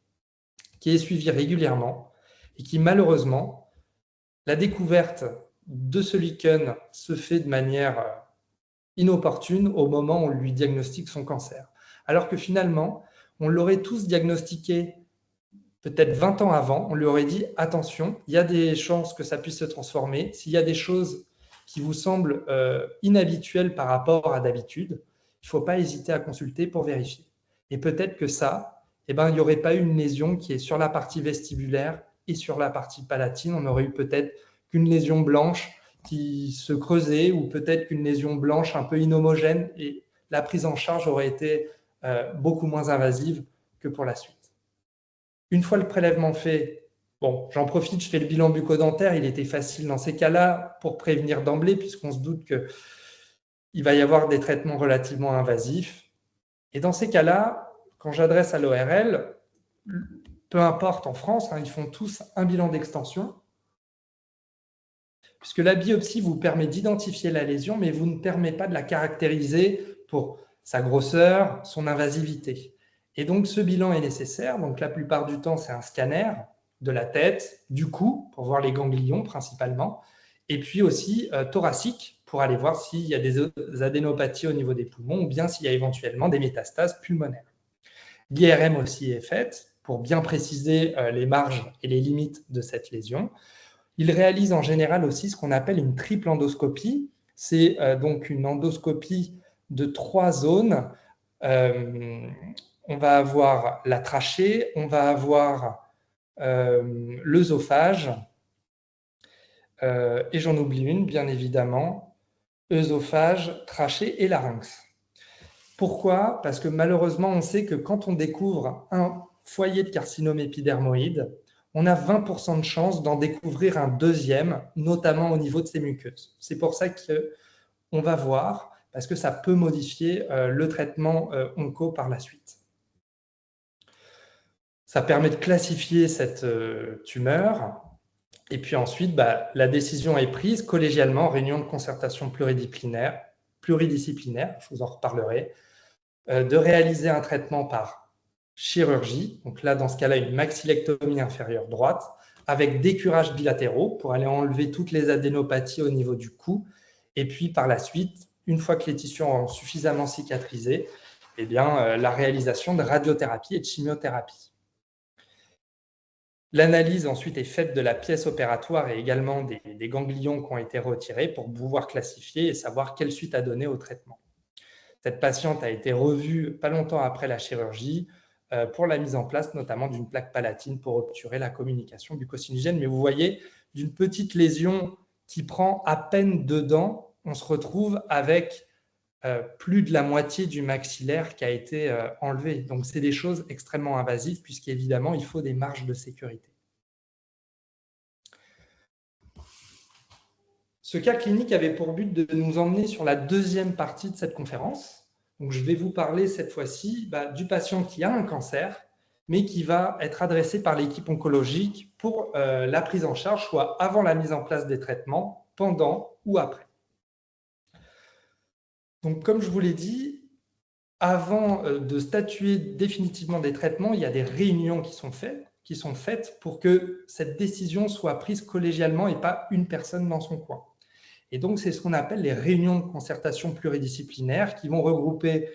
[SPEAKER 2] qui est suivie régulièrement et qui malheureusement, la découverte de ce lichen se fait de manière inopportune au moment où on lui diagnostique son cancer. Alors que finalement, on l'aurait tous diagnostiqué peut-être 20 ans avant, on lui aurait dit « Attention, il y a des chances que ça puisse se transformer. S'il y a des choses qui vous semblent inhabituelles par rapport à d'habitude, il ne faut pas hésiter à consulter pour vérifier. » Et peut-être que ça, il n'y aurait pas eu une lésion qui est sur la partie vestibulaire et sur la partie palatine. On aurait eu peut-être qu'une lésion blanche qui se creusait ou peut-être qu'une lésion blanche un peu inhomogène et la prise en charge aurait été beaucoup moins invasive que pour la suite. Une fois le prélèvement fait, Bon, j'en profite, je fais le bilan bucco-dentaire. Il était facile dans ces cas-là pour prévenir d'emblée, puisqu'on se doute qu'il va y avoir des traitements relativement invasifs. Et dans ces cas-là, quand j'adresse à l'ORL, peu importe en France, ils font tous un bilan d'extension, puisque la biopsie vous permet d'identifier la lésion, mais vous ne permet pas de la caractériser pour sa grosseur, son invasivité. Et donc, ce bilan est nécessaire. Donc, la plupart du temps, c'est un scanner de la tête, du cou, pour voir les ganglions principalement, et puis aussi thoracique, pour aller voir s'il y a des adénopathies au niveau des poumons ou bien s'il y a éventuellement des métastases pulmonaires. L'IRM aussi est faite pour bien préciser les marges et les limites de cette lésion. Il réalise en général aussi ce qu'on appelle une triple endoscopie. C'est donc une endoscopie de 3 zones. On va avoir la trachée, on va avoir l'œsophage, et j'en oublie une, bien évidemment, œsophage, trachée et larynx. Pourquoi? Parce que malheureusement, on sait que quand on découvre un foyer de carcinome épidermoïde, on a 20% de chances d'en découvrir un deuxième, notamment au niveau de ces muqueuses. C'est pour ça qu'on va voir, parce que ça peut modifier le traitement onco par la suite. Ça permet de classifier cette tumeur. Et puis ensuite, la décision est prise collégialement en réunion de concertation pluridisciplinaire, je vous en reparlerai, de réaliser un traitement par chirurgie, donc là, dans ce cas-là, une maxillectomie inférieure droite, avec des curages bilatéraux pour aller enlever toutes les adénopathies au niveau du cou, et puis par la suite, une fois que les tissus ont suffisamment cicatrisé, eh bien, la réalisation de radiothérapie et de chimiothérapie. L'analyse ensuite est faite de la pièce opératoire et également des ganglions qui ont été retirés pour pouvoir classifier et savoir quelle suite à donner au traitement. Cette patiente a été revue pas longtemps après la chirurgie pour la mise en place notamment d'une plaque palatine pour obturer la communication bucco-sinusale. Mais vous voyez, d'une petite lésion qui prend à peine 2 dents, on se retrouve avec plus de la moitié du maxillaire qui a été enlevé. Donc, c'est des choses extrêmement invasives puisqu'évidemment, il faut des marges de sécurité. Ce cas clinique avait pour but de nous emmener sur la deuxième partie de cette conférence. Donc, je vais vous parler cette fois-ci du patient qui a un cancer, mais qui va être adressé par l'équipe oncologique pour la prise en charge, soit avant la mise en place des traitements, pendant ou après. Donc, comme je vous l'ai dit, avant de statuer définitivement des traitements, il y a des réunions qui sont faites pour que cette décision soit prise collégialement et pas une personne dans son coin. Et donc, c'est ce qu'on appelle les réunions de concertation pluridisciplinaire qui vont regrouper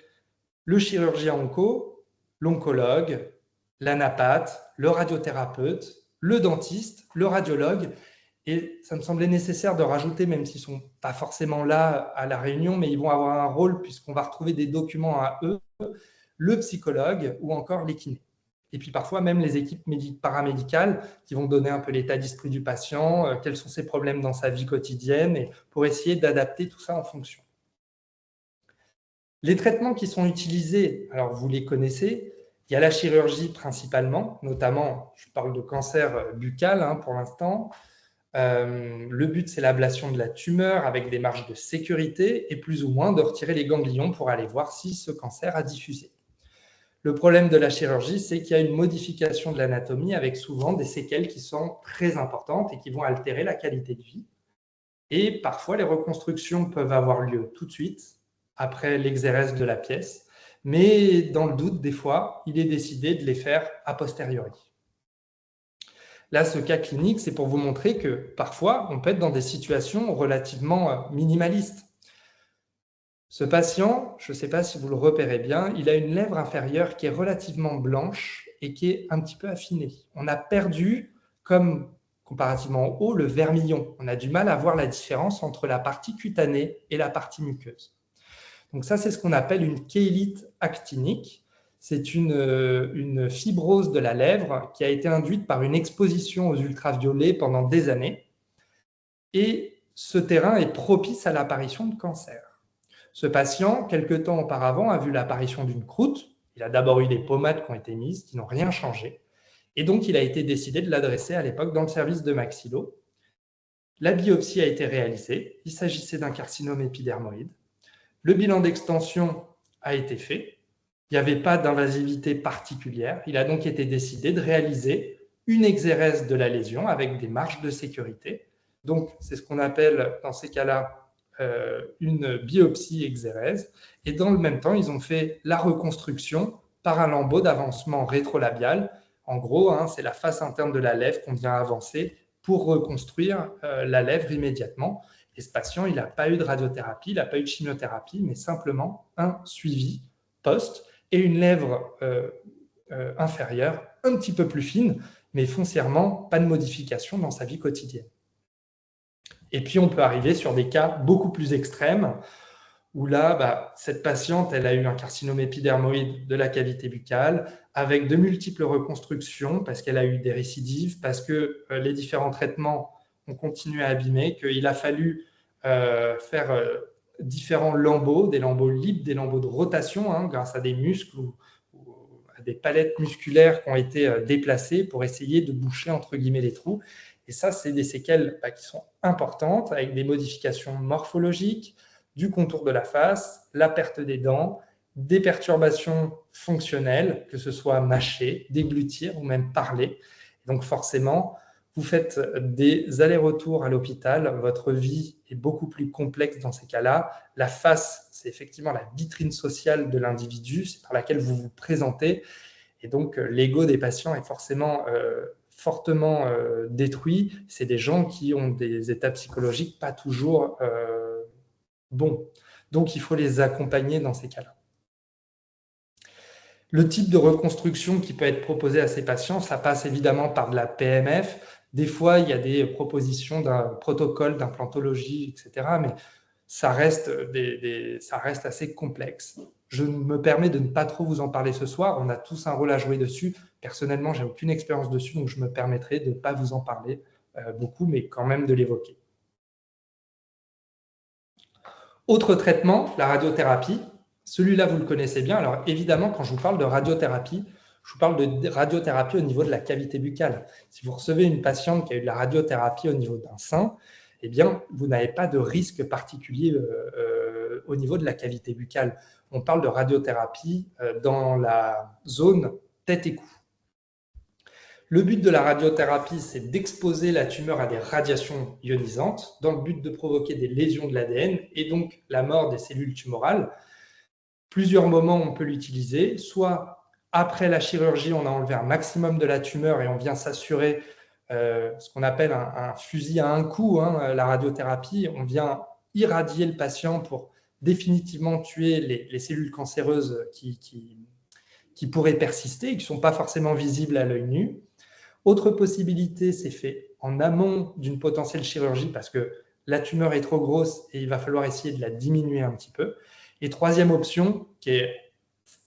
[SPEAKER 2] le chirurgien onco, l'oncologue, l'anapathe, le radiothérapeute, le dentiste, le radiologue. Et ça me semblait nécessaire de rajouter, même s'ils ne sont pas forcément là à la réunion, mais ils vont avoir un rôle puisqu'on va retrouver des documents à eux, le psychologue ou encore les kinés. Et puis parfois même les équipes paramédicales qui vont donner un peu l'état d'esprit du patient, quels sont ses problèmes dans sa vie quotidienne, et pour essayer d'adapter tout ça en fonction. Les traitements qui sont utilisés, alors vous les connaissez, il y a la chirurgie principalement, notamment, je parle de cancer buccal pour l'instant. Le but, c'est l'ablation de la tumeur avec des marges de sécurité et plus ou moins de retirer les ganglions pour aller voir si ce cancer a diffusé. Le problème de la chirurgie, c'est qu'il y a une modification de l'anatomie avec souvent des séquelles qui sont très importantes et qui vont altérer la qualité de vie. Et parfois, les reconstructions peuvent avoir lieu tout de suite, après l'exérèse de la pièce, mais dans le doute, des fois, il est décidé de les faire a posteriori. Là, ce cas clinique, c'est pour vous montrer que parfois, on peut être dans des situations relativement minimalistes. Ce patient, je ne sais pas si vous le repérez bien, il a une lèvre inférieure qui est relativement blanche et qui est un petit peu affinée. On a perdu, comme comparativement au haut, le vermillon. On a du mal à voir la différence entre la partie cutanée et la partie muqueuse. Donc ça, c'est ce qu'on appelle une kéylite actinique. C'est une fibrose de la lèvre qui a été induite par une exposition aux ultraviolets pendant des années. Et ce terrain est propice à l'apparition de cancer. Ce patient, quelque temps auparavant, a vu l'apparition d'une croûte. Il a d'abord eu des pommades qui ont été mises, qui n'ont rien changé. Et donc, il a été décidé de l'adresser à l'époque dans le service de maxillo. La biopsie a été réalisée. Il s'agissait d'un carcinome épidermoïde. Le bilan d'extension a été fait. Il n'y avait pas d'invasivité particulière. Il a donc été décidé de réaliser une exérèse de la lésion avec des marges de sécurité. Donc, c'est ce qu'on appelle, dans ces cas-là, une biopsie exérèse. Et dans le même temps, ils ont fait la reconstruction par un lambeau d'avancement rétrolabial. En gros, c'est la face interne de la lèvre qu'on vient avancer pour reconstruire la lèvre immédiatement. Et ce patient, il n'a pas eu de radiothérapie, il n'a pas eu de chimiothérapie, mais simplement un suivi post et une lèvre inférieure un petit peu plus fine, mais foncièrement, pas de modification dans sa vie quotidienne. Et puis, on peut arriver sur des cas beaucoup plus extrêmes, où là, cette patiente, elle a eu un carcinome épidermoïde de la cavité buccale, avec de multiples reconstructions, parce qu'elle a eu des récidives, parce que les différents traitements ont continué à abîmer, qu'il a fallu faire différents lambeaux, des lambeaux libres, des lambeaux de rotation, grâce à des muscles ou à des palettes musculaires qui ont été déplacées pour essayer de boucher, entre guillemets, les trous. Et ça, c'est des séquelles qui sont importantes, avec des modifications morphologiques, du contour de la face, la perte des dents, des perturbations fonctionnelles, que ce soit mâcher, déglutir ou même parler. Donc forcément, vous faites des allers-retours à l'hôpital, votre vie est beaucoup plus complexe dans ces cas-là. La face, c'est effectivement la vitrine sociale de l'individu, c'est par laquelle vous vous présentez. Et donc, l'ego des patients est forcément fortement détruit. C'est des gens qui ont des états psychologiques pas toujours bons. Donc, il faut les accompagner dans ces cas-là. Le type de reconstruction qui peut être proposé à ces patients, ça passe évidemment par de la PMF. Des fois, il y a des propositions d'un protocole d'implantologie, etc. Mais ça reste assez complexe. Je me permets de ne pas trop vous en parler ce soir. On a tous un rôle à jouer dessus. Personnellement, je n'ai aucune expérience dessus, donc je me permettrai de ne pas vous en parler beaucoup, mais quand même de l'évoquer. Autre traitement, la radiothérapie. Celui-là, vous le connaissez bien. Alors évidemment, quand je vous parle de radiothérapie, je vous parle de radiothérapie au niveau de la cavité buccale. Si vous recevez une patiente qui a eu de la radiothérapie au niveau d'un sein, eh bien, vous n'avez pas de risque particulier au niveau de la cavité buccale. On parle de radiothérapie dans la zone tête et cou. Le but de la radiothérapie, c'est d'exposer la tumeur à des radiations ionisantes dans le but de provoquer des lésions de l'ADN et donc la mort des cellules tumorales. Plusieurs moments, on peut l'utiliser, soit après la chirurgie, on a enlevé un maximum de la tumeur et on vient s'assurer ce qu'on appelle un fusil à un coup, la radiothérapie. On vient irradier le patient pour définitivement tuer les cellules cancéreuses qui pourraient persister et qui ne sont pas forcément visibles à l'œil nu. Autre possibilité, c'est fait en amont d'une potentielle chirurgie parce que la tumeur est trop grosse et il va falloir essayer de la diminuer un petit peu. Et troisième option, qui est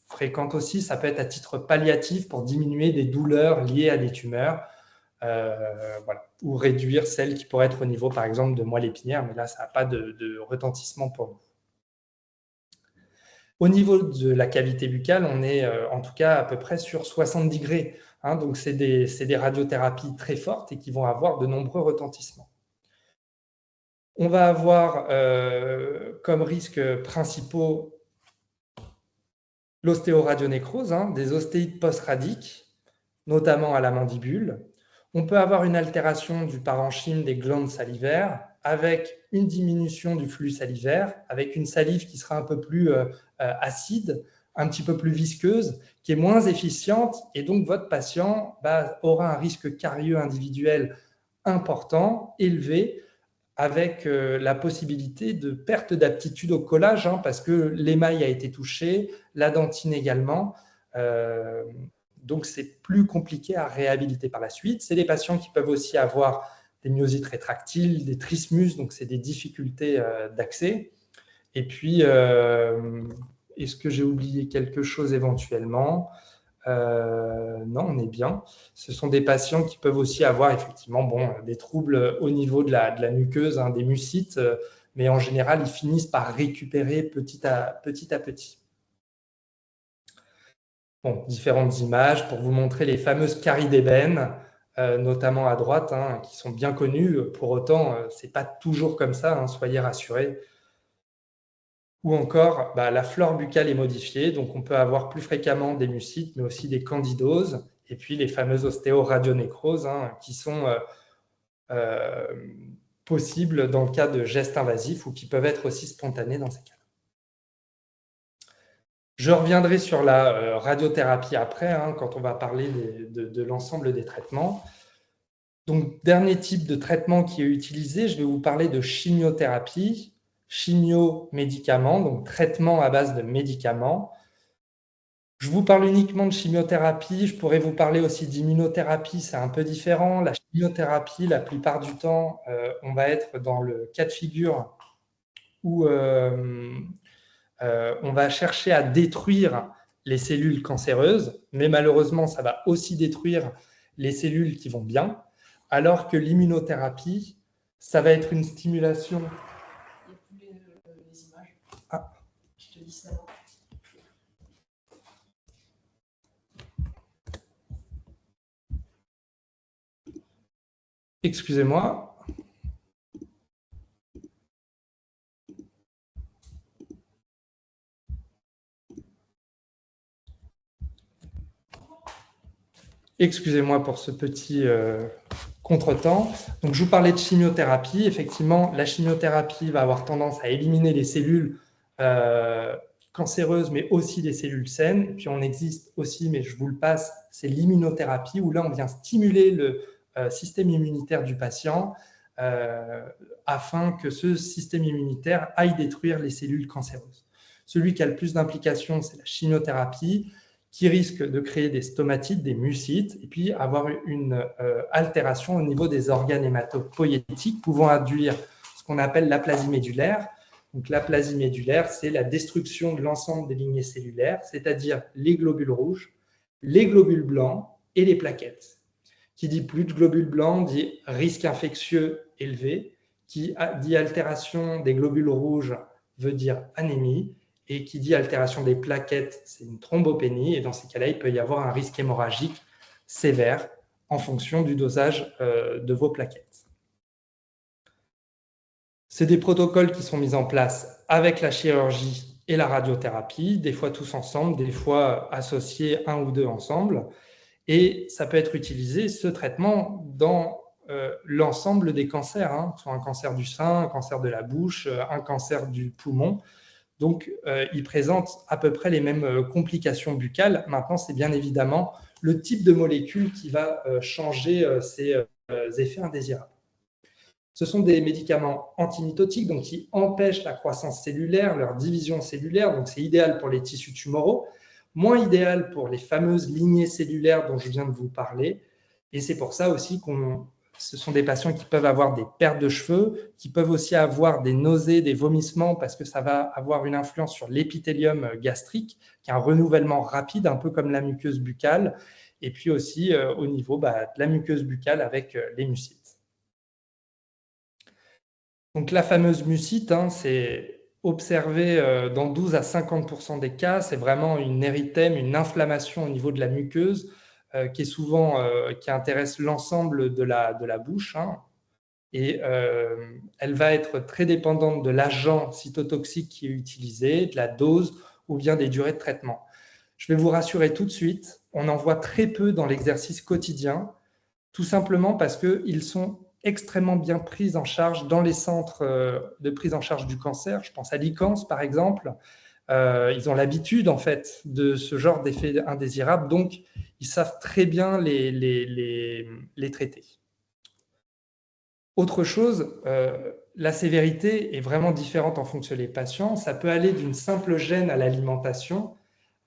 [SPEAKER 2] fréquente aussi, ça peut être à titre palliatif pour diminuer des douleurs liées à des tumeurs ou réduire celles qui pourraient être au niveau, par exemple, de moelle épinière, mais là, ça n'a pas de retentissement pour nous. Au niveau de la cavité buccale, on est en tout cas à peu près sur 60 degrés. Donc, c'est des radiothérapies très fortes et qui vont avoir de nombreux retentissements. On va avoir comme risques principaux l'ostéoradionécrose, des ostéites post-radiques, notamment à la mandibule. On peut avoir une altération du parenchyme des glandes salivaires avec une diminution du flux salivaire, avec une salive qui sera un peu plus acide, un petit peu plus visqueuse, qui est moins efficiente, et donc votre patient aura un risque carieux individuel important, élevé, avec la possibilité de perte d'aptitude au collage, parce que l'émail a été touché, la dentine également. Donc, c'est plus compliqué à réhabiliter par la suite. C'est des patients qui peuvent aussi avoir des myosites rétractiles, des trismus, donc c'est des difficultés d'accès. Et puis, est-ce que j'ai oublié quelque chose éventuellement ? Non, on est bien. Ce sont des patients qui peuvent aussi avoir effectivement des troubles au niveau de la muqueuse, des mucites, mais en général, ils finissent par récupérer petit à petit. Bon, différentes images pour vous montrer les fameuses caries d'ébène, notamment à droite, hein, qui sont bien connues. Pour autant, ce n'est pas toujours comme ça, hein, soyez rassurés. Ou encore, la flore buccale est modifiée, donc on peut avoir plus fréquemment des mucites, mais aussi des candidoses, et puis les fameuses ostéoradionécroses, hein, qui sont possibles dans le cas de gestes invasifs ou qui peuvent être aussi spontanés dans ces cas. Je reviendrai sur la radiothérapie après, hein, quand on va parler de l'ensemble des traitements. Donc, dernier type de traitement qui est utilisé, je vais vous parler de chimiothérapie, chimio-médicaments, donc traitement à base de médicaments. Je vous parle uniquement de chimiothérapie, je pourrais vous parler aussi d'immunothérapie, c'est un peu différent. La chimiothérapie, la plupart du temps, on va être dans le cas de figure où on va chercher à détruire les cellules cancéreuses, mais malheureusement, ça va aussi détruire les cellules qui vont bien, alors que l'immunothérapie, ça va être une stimulation.
[SPEAKER 1] Il n'y a plus les images.
[SPEAKER 2] Ah.
[SPEAKER 1] Je te dis ça.
[SPEAKER 2] Excusez-moi. Excusez-moi pour ce petit contretemps. Donc, je vous parlais de chimiothérapie. Effectivement, la chimiothérapie va avoir tendance à éliminer les cellules cancéreuses, mais aussi les cellules saines. Et puis, on existe aussi, mais je vous le passe, c'est l'immunothérapie, où là, on vient stimuler le système immunitaire du patient afin que ce système immunitaire aille détruire les cellules cancéreuses. Celui qui a le plus d'implications, c'est la chimiothérapie, qui risque de créer des stomatites, des mucites, et puis avoir une altération au niveau des organes hématopoïétiques, pouvant induire ce qu'on appelle l'aplasie médulaire. Donc, l'aplasie médulaire, c'est la destruction de l'ensemble des lignées cellulaires, c'est-à-dire les globules rouges, les globules blancs et les plaquettes. Qui dit plus de globules blancs dit risque infectieux élevé, qui dit altération des globules rouges veut dire anémie, et qui dit altération des plaquettes, c'est une thrombopénie, et dans ces cas-là, il peut y avoir un risque hémorragique sévère en fonction du dosage de vos plaquettes. C'est des protocoles qui sont mis en place avec la chirurgie et la radiothérapie, des fois tous ensemble, des fois associés un ou deux ensemble, et ça peut être utilisé, ce traitement, dans l'ensemble des cancers, hein, soit un cancer du sein, un cancer de la bouche, un cancer du poumon. Donc, il présente à peu près les mêmes complications buccales. Maintenant, c'est bien évidemment le type de molécule qui va changer ces effets indésirables. Ce sont des médicaments antimitotiques, donc qui empêchent la croissance cellulaire, leur division cellulaire. Donc, c'est idéal pour les tissus tumoraux, moins idéal pour les fameuses lignées cellulaires dont je viens de vous parler. Et c'est pour ça aussi ce sont des patients qui peuvent avoir des pertes de cheveux, qui peuvent aussi avoir des nausées, des vomissements, parce que ça va avoir une influence sur l'épithélium gastrique, qui est un renouvellement rapide, un peu comme la muqueuse buccale, et puis aussi au niveau de la muqueuse buccale avec les mucites. Donc la fameuse mucite, hein, c'est observé dans 12 à 50% des cas, c'est vraiment une érythème, une inflammation au niveau de la muqueuse qui est souvent qui intéresse l'ensemble de la bouche, hein, et elle va être très dépendante de l'agent cytotoxique qui est utilisé, de la dose ou bien des durées de traitement. Je vais vous rassurer tout de suite, on en voit très peu dans l'exercice quotidien, tout simplement parce qu'ils sont extrêmement bien pris en charge dans les centres de prise en charge du cancer. Je pense à l'ICANS, par exemple. Ils ont l'habitude, en fait, de ce genre d'effets indésirables, donc ils savent très bien les traiter. Autre chose, la sévérité est vraiment différente en fonction des patients. Ça peut aller d'une simple gêne à l'alimentation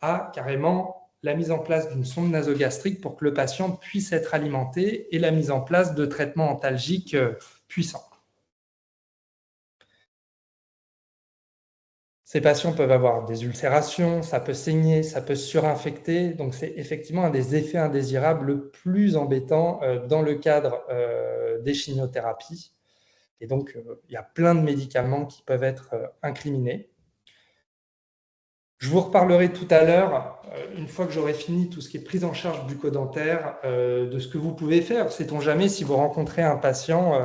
[SPEAKER 2] à carrément la mise en place d'une sonde nasogastrique pour que le patient puisse être alimenté et la mise en place de traitements antalgiques puissants. Ces patients peuvent avoir des ulcérations, ça peut saigner, ça peut surinfecter. Donc, c'est effectivement un des effets indésirables le plus embêtant dans le cadre des chimiothérapies. Et donc, il y a plein de médicaments qui peuvent être incriminés. Je vous reparlerai tout à l'heure une fois que j'aurai fini tout ce qui est prise en charge bucco-dentaire, de ce que vous pouvez faire. Sait-on jamais si vous rencontrez un patient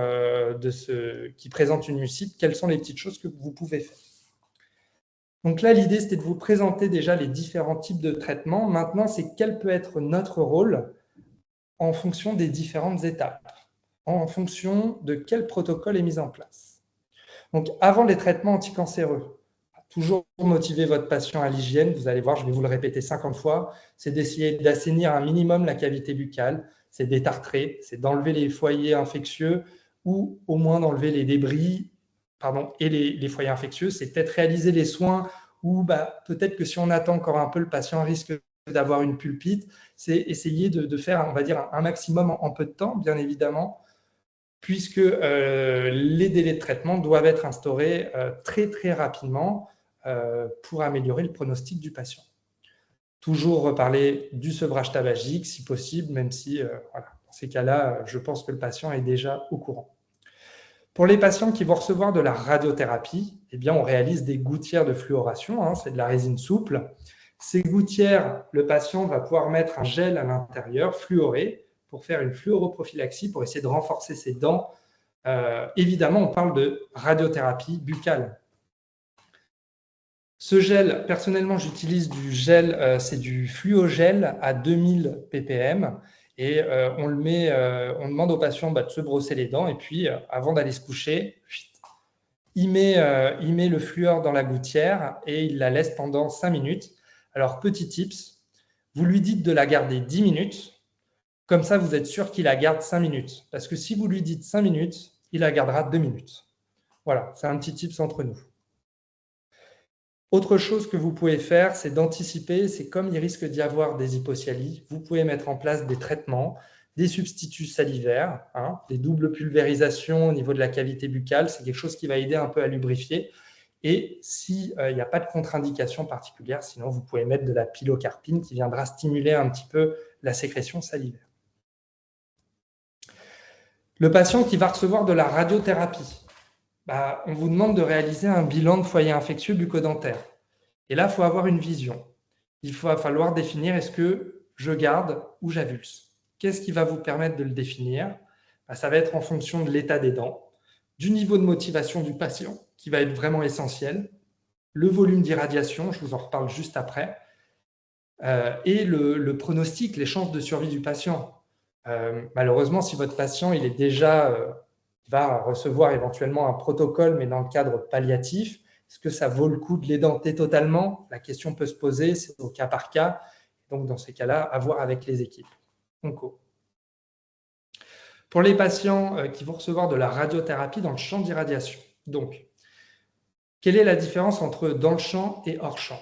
[SPEAKER 2] qui présente une lucide, quelles sont les petites choses que vous pouvez faire. Donc là, l'idée, c'était de vous présenter déjà les différents types de traitements. Maintenant, c'est quel peut être notre rôle en fonction des différentes étapes, en fonction de quel protocole est mis en place. Donc, avant les traitements anticancéreux, toujours motiver votre patient à l'hygiène. Vous allez voir, je vais vous le répéter 50 fois, c'est d'essayer d'assainir un minimum la cavité buccale, c'est d'étartrer, c'est d'enlever les foyers infectieux ou au moins d'enlever les débris et les foyers infectieux. C'est peut-être réaliser les soins ou peut-être que si on attend encore un peu, le patient risque d'avoir une pulpite. C'est essayer de faire, on va dire, un maximum en peu de temps, bien évidemment, puisque les délais de traitement doivent être instaurés très, très rapidement pour améliorer le pronostic du patient. Toujours reparler du sevrage tabagique, si possible, même si, dans ces cas-là, je pense que le patient est déjà au courant. Pour les patients qui vont recevoir de la radiothérapie, eh bien, on réalise des gouttières de fluoration, c'est de la résine souple. Ces gouttières, le patient va pouvoir mettre un gel à l'intérieur, fluoré, pour faire une fluoroprophylaxie, pour essayer de renforcer ses dents. Évidemment, on parle de radiothérapie buccale. Ce gel, personnellement, j'utilise du gel, c'est du fluogel à 2000 ppm. Et on demande au patient de se brosser les dents. Et puis, avant d'aller se coucher, il met le fluor dans la gouttière et il la laisse pendant 5 minutes. Alors, petit tips, vous lui dites de la garder 10 minutes. Comme ça, vous êtes sûr qu'il la garde 5 minutes. Parce que si vous lui dites 5 minutes, il la gardera 2 minutes. Voilà, c'est un petit tips entre nous. Autre chose que vous pouvez faire, c'est d'anticiper. C'est comme il risque d'y avoir des hypocyalies, vous pouvez mettre en place des traitements, des substituts salivaires, des doubles pulvérisations au niveau de la cavité buccale. C'est quelque chose qui va aider un peu à lubrifier. Et s'il n'y a pas de contre-indication particulière, sinon vous pouvez mettre de la pilocarpine qui viendra stimuler un petit peu la sécrétion salivaire. Le patient qui va recevoir de la radiothérapie, on vous demande de réaliser un bilan de foyer infectieux bucco-dentaire. Et là, il faut avoir une vision. Il va falloir définir est-ce que je garde ou j'avulse. Qu'est-ce qui va vous permettre de le définir? Ça va être en fonction de l'état des dents, du niveau de motivation du patient, qui va être vraiment essentiel, le volume d'irradiation, je vous en reparle juste après, et le pronostic, les chances de survie du patient. Malheureusement, si votre patient il est déjà va recevoir éventuellement un protocole, mais dans le cadre palliatif, est-ce que ça vaut le coup de l'édenter totalement? La question peut se poser, c'est au cas par cas. Donc, dans ces cas-là, à voir avec les équipes. Pour les patients qui vont recevoir de la radiothérapie dans le champ d'irradiation, donc, quelle est la différence entre dans le champ et hors champ?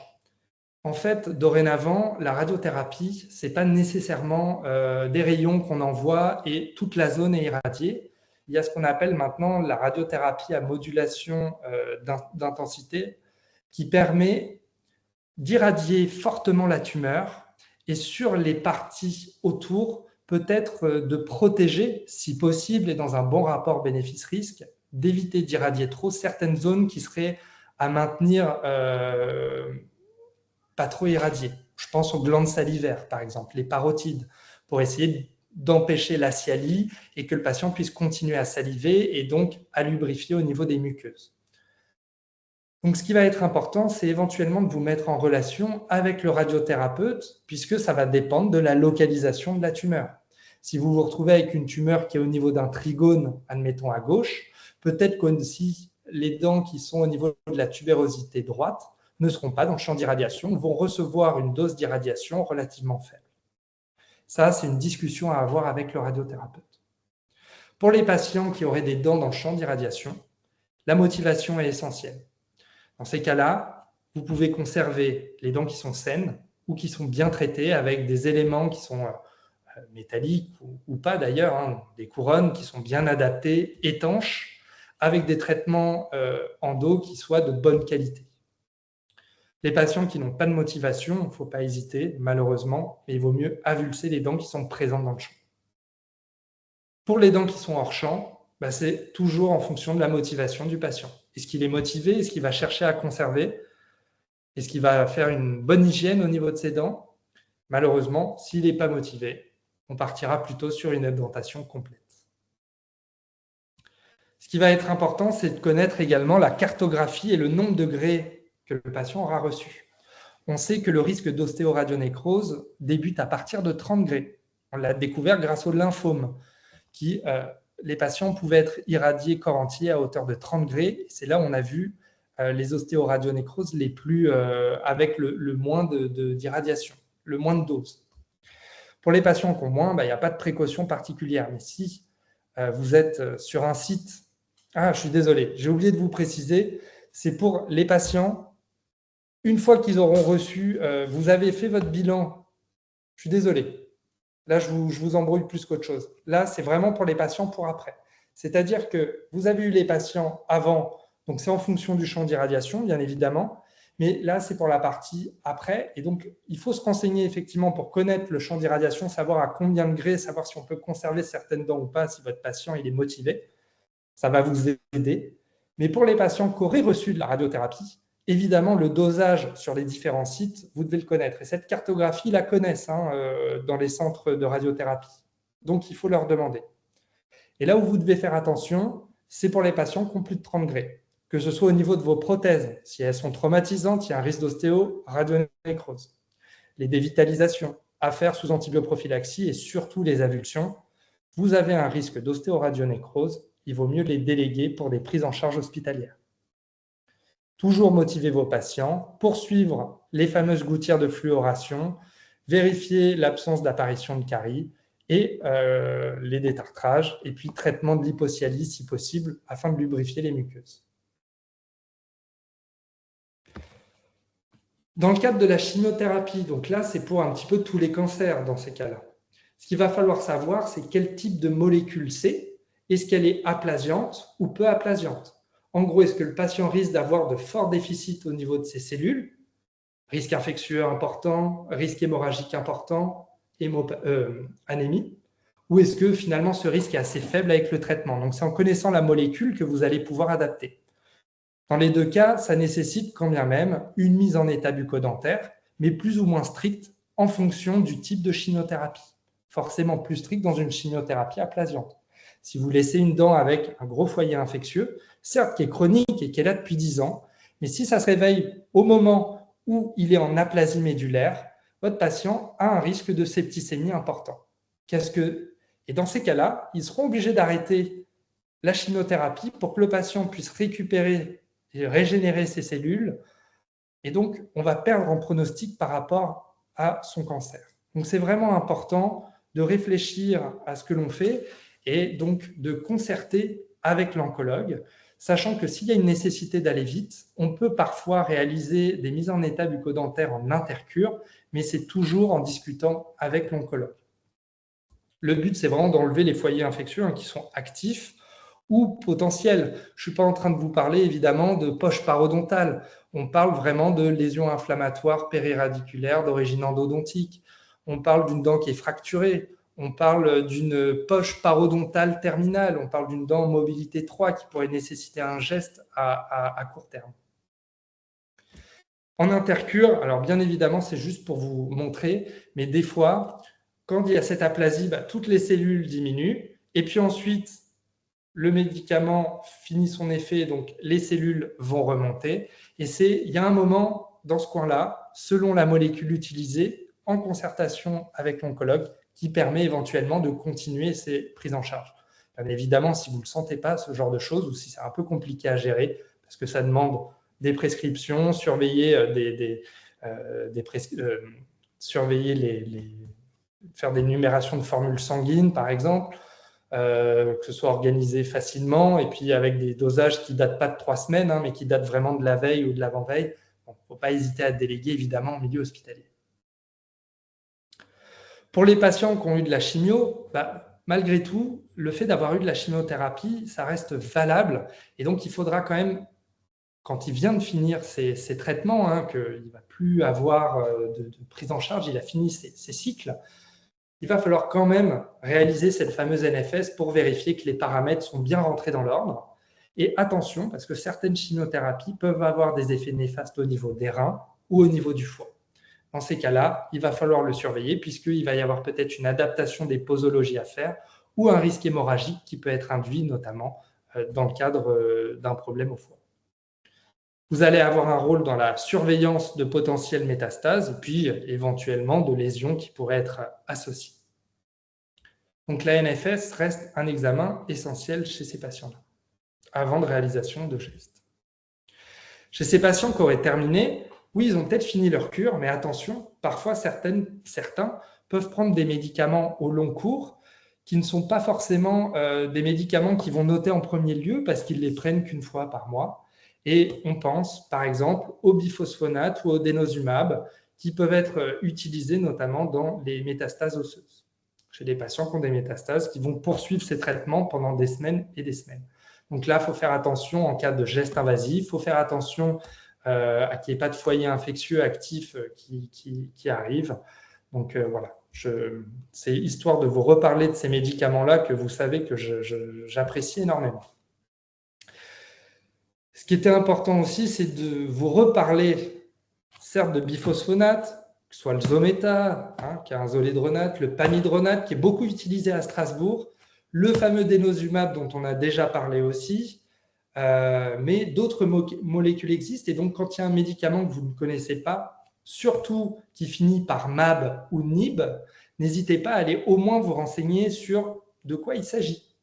[SPEAKER 2] En fait, dorénavant, la radiothérapie, ce n'est pas nécessairement des rayons qu'on envoie et toute la zone est irradiée. Il y a ce qu'on appelle maintenant la radiothérapie à modulation d'intensité qui permet d'irradier fortement la tumeur et sur les parties autour, peut-être de protéger, si possible et dans un bon rapport bénéfice-risque, d'éviter d'irradier trop certaines zones qui seraient à maintenir pas trop irradiées. Je pense aux glandes salivaires, par exemple, les parotides, pour essayer d'empêcher la scialie et que le patient puisse continuer à saliver et donc à lubrifier au niveau des muqueuses. Donc, ce qui va être important, c'est éventuellement de vous mettre en relation avec le radiothérapeute, puisque ça va dépendre de la localisation de la tumeur. Si vous vous retrouvez avec une tumeur qui est au niveau d'un trigone, admettons à gauche, peut-être que si les dents qui sont au niveau de la tubérosité droite ne seront pas dans le champ d'irradiation, vont recevoir une dose d'irradiation relativement faible. Ça, c'est une discussion à avoir avec le radiothérapeute. Pour les patients qui auraient des dents dans le champ d'irradiation, la motivation est essentielle. Dans ces cas-là, vous pouvez conserver les dents qui sont saines ou qui sont bien traitées avec des éléments qui sont métalliques ou pas d'ailleurs, des couronnes qui sont bien adaptées, étanches, avec des traitements endo qui soient de bonne qualité. Les patients qui n'ont pas de motivation, il ne faut pas hésiter, malheureusement, mais il vaut mieux avulser les dents qui sont présentes dans le champ. Pour les dents qui sont hors champ, c'est toujours en fonction de la motivation du patient. Est-ce qu'il est motivé? Est-ce qu'il va chercher à conserver? Est-ce qu'il va faire une bonne hygiène au niveau de ses dents? Malheureusement, s'il n'est pas motivé, on partira plutôt sur une abdentation complète. Ce qui va être important, c'est de connaître également la cartographie et le nombre de grès que le patient aura reçu. On sait que le risque d'ostéoradionécrose débute à partir de 30 grès. On l'a découvert grâce au lymphome, les patients pouvaient être irradiés corps entier à hauteur de 30 grès. C'est là où on a vu les ostéoradionécroses les plus, avec le moins d'irradiation, le moins de doses. Pour les patients qui ont moins, il n'y a pas de précaution particulière. Mais si vous êtes sur un site... Ah, je suis désolé, j'ai oublié de vous préciser, c'est pour les patients, une fois qu'ils auront reçu, vous avez fait votre bilan, je suis désolé, là je vous embrouille plus qu'autre chose. Là, c'est vraiment pour les patients pour après. C'est-à-dire que vous avez eu les patients avant, donc c'est en fonction du champ d'irradiation, bien évidemment, mais là, c'est pour la partie après. Et donc, il faut se renseigner effectivement pour connaître le champ d'irradiation, savoir à combien de grès, savoir si on peut conserver certaines dents ou pas, si votre patient il est motivé. Ça va vous aider. Mais pour les patients qui auraient reçu de la radiothérapie, évidemment, le dosage sur les différents sites, vous devez le connaître. Et cette cartographie, ils la connaissent dans les centres de radiothérapie. Donc, il faut leur demander. Et là où vous devez faire attention, c'est pour les patients qui ont plus de 30 grès. Que ce soit au niveau de vos prothèses, si elles sont traumatisantes, il y a un risque d'ostéo-radionécrose. Les dévitalisations à faire sous antibioprophylaxie et surtout les avulsions, vous avez un risque d'ostéoradionécrose, il vaut mieux les déléguer pour des prises en charge hospitalières. Toujours motiver vos patients, poursuivre les fameuses gouttières de fluoration, vérifier l'absence d'apparition de caries et les détartrages, et puis traitement de l'hypocialyse si possible, afin de lubrifier les muqueuses. Dans le cadre de la chimiothérapie, donc là, c'est pour un petit peu tous les cancers dans ces cas-là. Ce qu'il va falloir savoir, c'est quel type de molécule c'est. Est-ce qu'elle est aplasiante ou peu aplasiante? En gros, est-ce que le patient risque d'avoir de forts déficits au niveau de ses cellules? Risque infectieux important, risque hémorragique important, anémie? Ou est-ce que finalement ce risque est assez faible avec le traitement? Donc c'est en connaissant la molécule que vous allez pouvoir adapter. Dans les deux cas, ça nécessite quand bien même une mise en état bucco-dentaire, mais plus ou moins stricte en fonction du type de chimiothérapie. Forcément plus stricte dans une chimiothérapie aplasiante. Si vous laissez une dent avec un gros foyer infectieux, certes qui est chronique et qui est là depuis 10 ans, mais si ça se réveille au moment où il est en aplasie médulaire, votre patient a un risque de septicémie important. Et dans ces cas-là, ils seront obligés d'arrêter la chimiothérapie pour que le patient puisse récupérer et régénérer ses cellules. Et donc, on va perdre en pronostic par rapport à son cancer. Donc, c'est vraiment important de réfléchir à ce que l'on fait et donc de concerter avec l'oncologue, sachant que s'il y a une nécessité d'aller vite, on peut parfois réaliser des mises en état bucco-dentaires en intercure, mais c'est toujours en discutant avec l'oncologue. Le but, c'est vraiment d'enlever les foyers infectieux qui sont actifs ou potentiels. Je ne suis pas en train de vous parler évidemment de poche parodontale. On parle vraiment de lésions inflammatoires périradiculaires d'origine endodontique. On parle d'une dent qui est fracturée. On parle d'une poche parodontale terminale. On parle d'une dent en mobilité 3 qui pourrait nécessiter un geste à court terme. En intercure, alors bien évidemment, c'est juste pour vous montrer, mais des fois, quand il y a cette aplasie, toutes les cellules diminuent. Et puis ensuite, le médicament finit son effet, donc les cellules vont remonter. Et il y a un moment dans ce coin-là, selon la molécule utilisée, en concertation avec l'oncologue, qui permet éventuellement de continuer ces prises en charge. Bien évidemment, si vous ne le sentez pas, ce genre de choses, ou si c'est un peu compliqué à gérer, parce que ça demande des prescriptions, surveiller faire des numérations de formules sanguines, par exemple, que ce soit organisé facilement, et puis avec des dosages qui ne datent pas de 3 semaines, mais qui datent vraiment de la veille ou de l'avant-veille. Il ne faut pas hésiter à déléguer, évidemment, en milieu hospitalier. Pour les patients qui ont eu de la chimio, malgré tout, le fait d'avoir eu de la chimiothérapie, ça reste valable. Et donc, il faudra quand même, quand il vient de finir ses traitements, qu'il ne va plus avoir de prise en charge, il a fini ses cycles, il va falloir quand même réaliser cette fameuse NFS pour vérifier que les paramètres sont bien rentrés dans l'ordre. Et attention, parce que certaines chimiothérapies peuvent avoir des effets néfastes au niveau des reins ou au niveau du foie. Dans ces cas-là, il va falloir le surveiller puisqu'il va y avoir peut-être une adaptation des posologies à faire ou un risque hémorragique qui peut être induit notamment dans le cadre d'un problème au foie. Vous allez avoir un rôle dans la surveillance de potentielles métastases et puis éventuellement de lésions qui pourraient être associées. Donc la NFS reste un examen essentiel chez ces patients-là, avant de réalisation de gestes. Chez ces patients qui auraient terminé, oui, ils ont peut-être fini leur cure, mais attention, parfois certains peuvent prendre des médicaments au long cours qui ne sont pas forcément des médicaments qui vont noter en premier lieu parce qu'ils les prennent qu'une fois par mois. Et on pense, par exemple, au biphosphonate ou au denosumab qui peuvent être utilisés notamment dans les métastases osseuses. Chez des patients qui ont des métastases qui vont poursuivre ces traitements pendant des semaines et des semaines. Donc là, il faut faire attention en cas de geste invasif, il faut faire attention à qu'il n'y ait pas de foyer infectieux actif qui arrive. Donc voilà, c'est histoire de vous reparler de ces médicaments-là que vous savez que j'apprécie énormément. Ce qui était important aussi, c'est de vous reparler, certes, de biphosphonate, que ce soit le Zometa, qui est un zoledronate, le pamidronate, qui est beaucoup utilisé à Strasbourg, le fameux denosumab dont on a déjà parlé aussi, mais d'autres molécules existent. Et donc, quand il y a un médicament que vous ne connaissez pas, surtout qui finit par MAB ou NIB, n'hésitez pas à aller au moins vous renseigner sur de quoi il s'agit.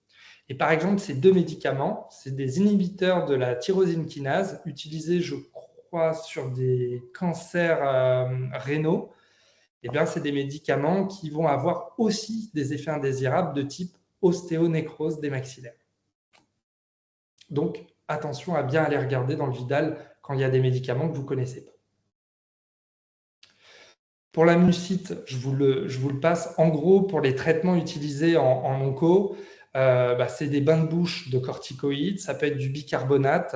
[SPEAKER 2] Et par exemple, ces deux médicaments, c'est des inhibiteurs de la tyrosine kinase utilisés, je crois, sur des cancers rénaux. Eh bien, c'est des médicaments qui vont avoir aussi des effets indésirables de type ostéonécrose des maxillaires. Donc, attention à bien aller regarder dans le Vidal quand il y a des médicaments que vous ne connaissez pas. Pour la mucite, je vous le passe. En gros, pour les traitements utilisés en onco, c'est des bains de bouche de corticoïdes, ça peut être du bicarbonate.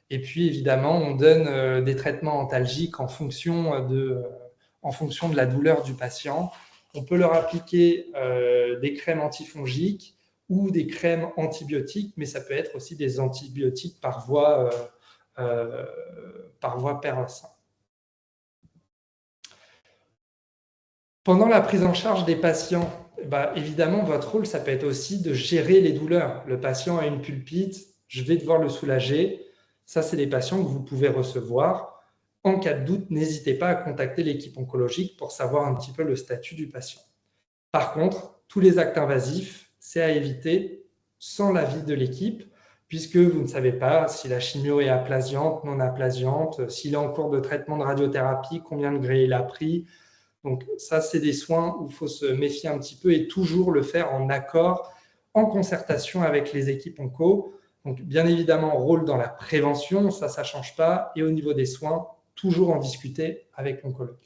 [SPEAKER 2] Et puis, évidemment, on donne des traitements antalgiques en fonction de la douleur du patient. On peut leur appliquer des crèmes antifongiques ou des crèmes antibiotiques, mais ça peut être aussi des antibiotiques par voie per-sein. Pendant la prise en charge des patients, évidemment, votre rôle, ça peut être aussi de gérer les douleurs. Le patient a une pulpite, je vais devoir le soulager. Ça, c'est des patients que vous pouvez recevoir. En cas de doute, n'hésitez pas à contacter l'équipe oncologique pour savoir un petit peu le statut du patient. Par contre, tous les actes invasifs, c'est à éviter sans l'avis de l'équipe, puisque vous ne savez pas si la chimio est aplasiante, non aplasiante, s'il est en cours de traitement de radiothérapie, combien de gré il a pris. Donc ça, c'est des soins où il faut se méfier un petit peu et toujours le faire en accord, en concertation avec les équipes onco. Donc bien évidemment, rôle dans la prévention, ça ne change pas. Et au niveau des soins, toujours en discuter avec l'oncologue.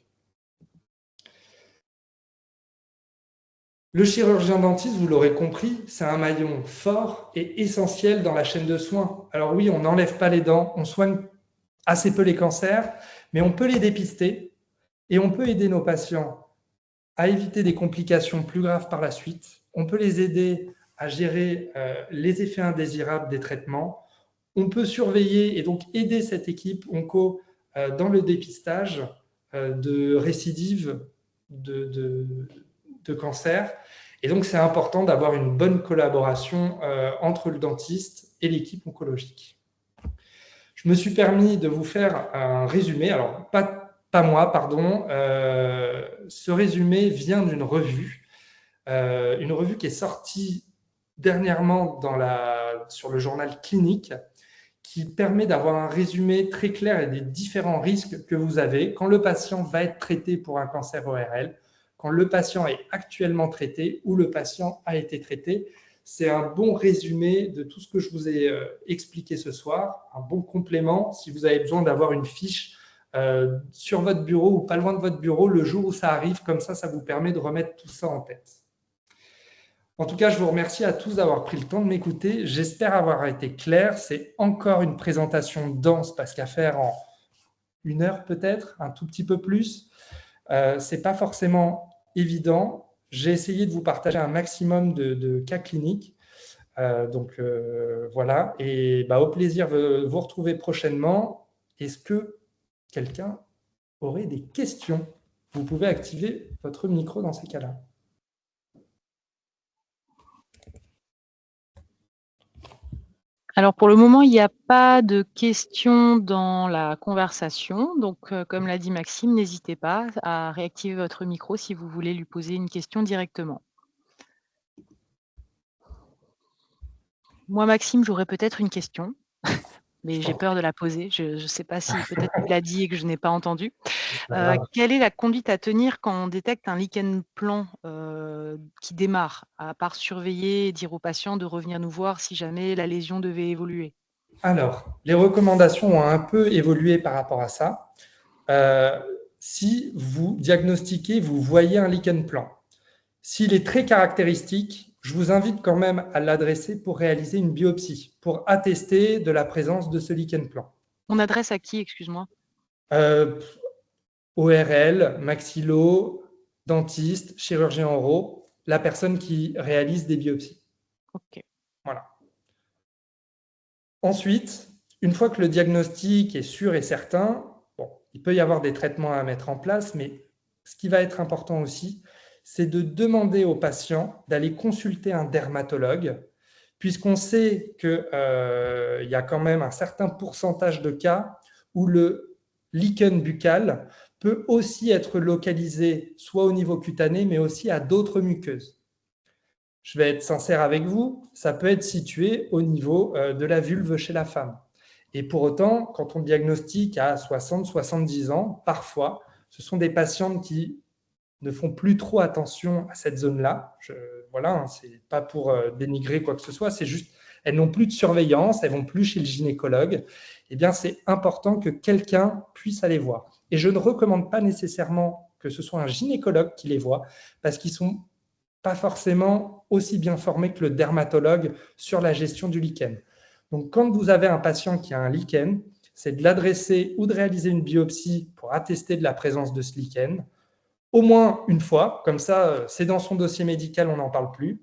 [SPEAKER 2] Le chirurgien dentiste, vous l'aurez compris, c'est un maillon fort et essentiel dans la chaîne de soins. Alors oui, on n'enlève pas les dents, on soigne assez peu les cancers, mais on peut les dépister et on peut aider nos patients à éviter des complications plus graves par la suite. On peut les aider à gérer les effets indésirables des traitements. On peut surveiller et donc aider cette équipe onco dans le dépistage de récidives de cancer. Et donc, c'est important d'avoir une bonne collaboration entre le dentiste et l'équipe oncologique. Je me suis permis de vous faire un résumé. Alors, pas moi, pardon. Ce résumé vient d'une revue. Une revue qui est sortie dernièrement sur le journal Clinique, qui permet d'avoir un résumé très clair et des différents risques que vous avez quand le patient va être traité pour un cancer ORL, quand le patient est actuellement traité ou le patient a été traité. C'est un bon résumé de tout ce que je vous ai expliqué ce soir, un bon complément si vous avez besoin d'avoir une fiche sur votre bureau ou pas loin de votre bureau le jour où ça arrive, comme ça vous permet de remettre tout ça en tête. En tout cas, je vous remercie à tous d'avoir pris le temps de m'écouter. J'espère avoir été clair. C'est encore une présentation dense parce qu'à faire en 1 heure peut-être, un tout petit peu plus. Ce n'est pas forcément évident. J'ai essayé de vous partager un maximum de cas cliniques. Voilà. Et au plaisir de vous retrouver prochainement. Est-ce que quelqu'un aurait des questions ? vous pouvez activer votre micro dans ces cas-là.
[SPEAKER 1] Alors, pour le moment, il n'y a pas de questions dans la conversation. Donc, comme l'a dit Maxime, n'hésitez pas à réactiver votre micro si vous voulez lui poser une question directement. Moi, Maxime, j'aurais peut-être une question, mais j'ai peur de la poser. Je ne sais pas si peut-être tu l'as dit et que je n'ai pas entendu. Quelle est la conduite à tenir quand on détecte un lichen plan qui démarre, à part surveiller et dire aux patients de revenir nous voir si jamais la lésion devait évoluer?
[SPEAKER 2] Alors, les recommandations ont un peu évolué par rapport à ça. Si vous diagnostiquez, vous voyez un lichen plan, s'il est très caractéristique, je vous invite quand même à l'adresser pour réaliser une biopsie, pour attester de la présence de ce lichen plan.
[SPEAKER 1] On adresse à qui, excuse-moi?
[SPEAKER 2] ORL, maxillo, dentiste, chirurgien oraux, la personne qui réalise des biopsies.
[SPEAKER 1] Ok.
[SPEAKER 2] Voilà. Ensuite, une fois que le diagnostic est sûr et certain, bon, il peut y avoir des traitements à mettre en place, mais ce qui va être important aussi, c'est de demander aux patients d'aller consulter un dermatologue, puisqu'on sait qu'il y a quand même un certain pourcentage de cas où le lichen buccal peut aussi être localisé soit au niveau cutané, mais aussi à d'autres muqueuses. Je vais être sincère avec vous, ça peut être situé au niveau de la vulve chez la femme. Et pour autant, quand on diagnostique à 60-70 ans, parfois, ce sont des patientes qui ne font plus trop attention à cette zone-là. Voilà, hein, ce n'est pas pour dénigrer quoi que ce soit, c'est juste, elles n'ont plus de surveillance, elles vont plus chez le gynécologue. Eh bien, c'est important que quelqu'un puisse aller voir. Et je ne recommande pas nécessairement que ce soit un gynécologue qui les voit, parce qu'ils sont pas forcément aussi bien formés que le dermatologue sur la gestion du lichen. Donc, quand vous avez un patient qui a un lichen, c'est de l'adresser ou de réaliser une biopsie pour attester de la présence de ce lichen, au moins une fois, comme ça, c'est dans son dossier médical, on n'en parle plus.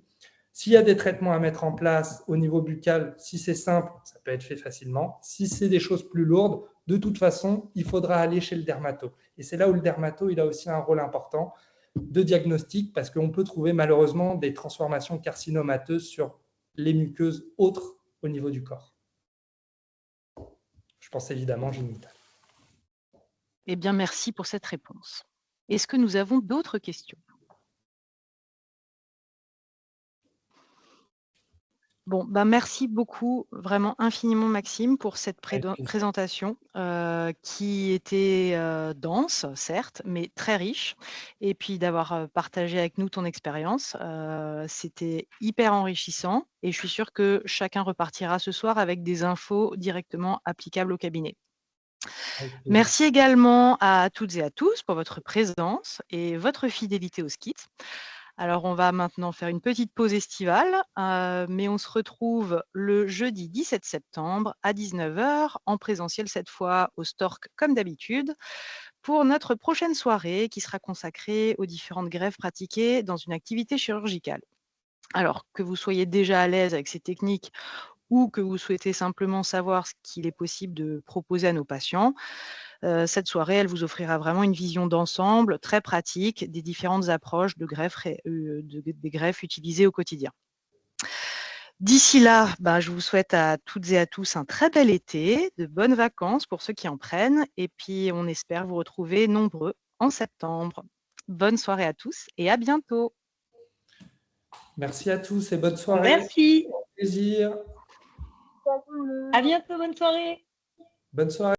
[SPEAKER 2] S'il y a des traitements à mettre en place au niveau buccal, si c'est simple, ça peut être fait facilement. Si c'est des choses plus lourdes, de toute façon, il faudra aller chez le dermato. Et c'est là où le dermato, il a aussi un rôle important de diagnostic, parce qu'on peut trouver malheureusement des transformations carcinomateuses sur les muqueuses autres au niveau du corps. Je pense évidemment génital.
[SPEAKER 1] Eh bien, merci pour cette réponse. Est-ce que nous avons d'autres questions? Bon, bah, merci beaucoup, vraiment infiniment Maxime, pour cette présentation qui était dense, certes, mais très riche. Et puis d'avoir partagé avec nous ton expérience. C'était hyper enrichissant et je suis sûre que chacun repartira ce soir avec des infos directement applicables au cabinet. Merci également à toutes et à tous pour votre présence et votre fidélité au SCIT. Alors, on va maintenant faire une petite pause estivale, mais on se retrouve le jeudi 17 septembre à 19 h, en présentiel cette fois au Stork comme d'habitude, pour notre prochaine soirée qui sera consacrée aux différentes greffes pratiquées dans une activité chirurgicale. Alors, que vous soyez déjà à l'aise avec ces techniques ou que vous souhaitez simplement savoir ce qu'il est possible de proposer à nos patients, cette soirée, elle vous offrira vraiment une vision d'ensemble très pratique des différentes approches de greffes, des greffes utilisées au quotidien. D'ici là, je vous souhaite à toutes et à tous un très bel été, de bonnes vacances pour ceux qui en prennent, et puis on espère vous retrouver nombreux en septembre. Bonne soirée à tous et à bientôt.
[SPEAKER 2] Merci à tous et bonne soirée.
[SPEAKER 3] Merci.
[SPEAKER 2] Au plaisir.
[SPEAKER 3] À bientôt, bonne soirée.
[SPEAKER 2] Bonne soirée.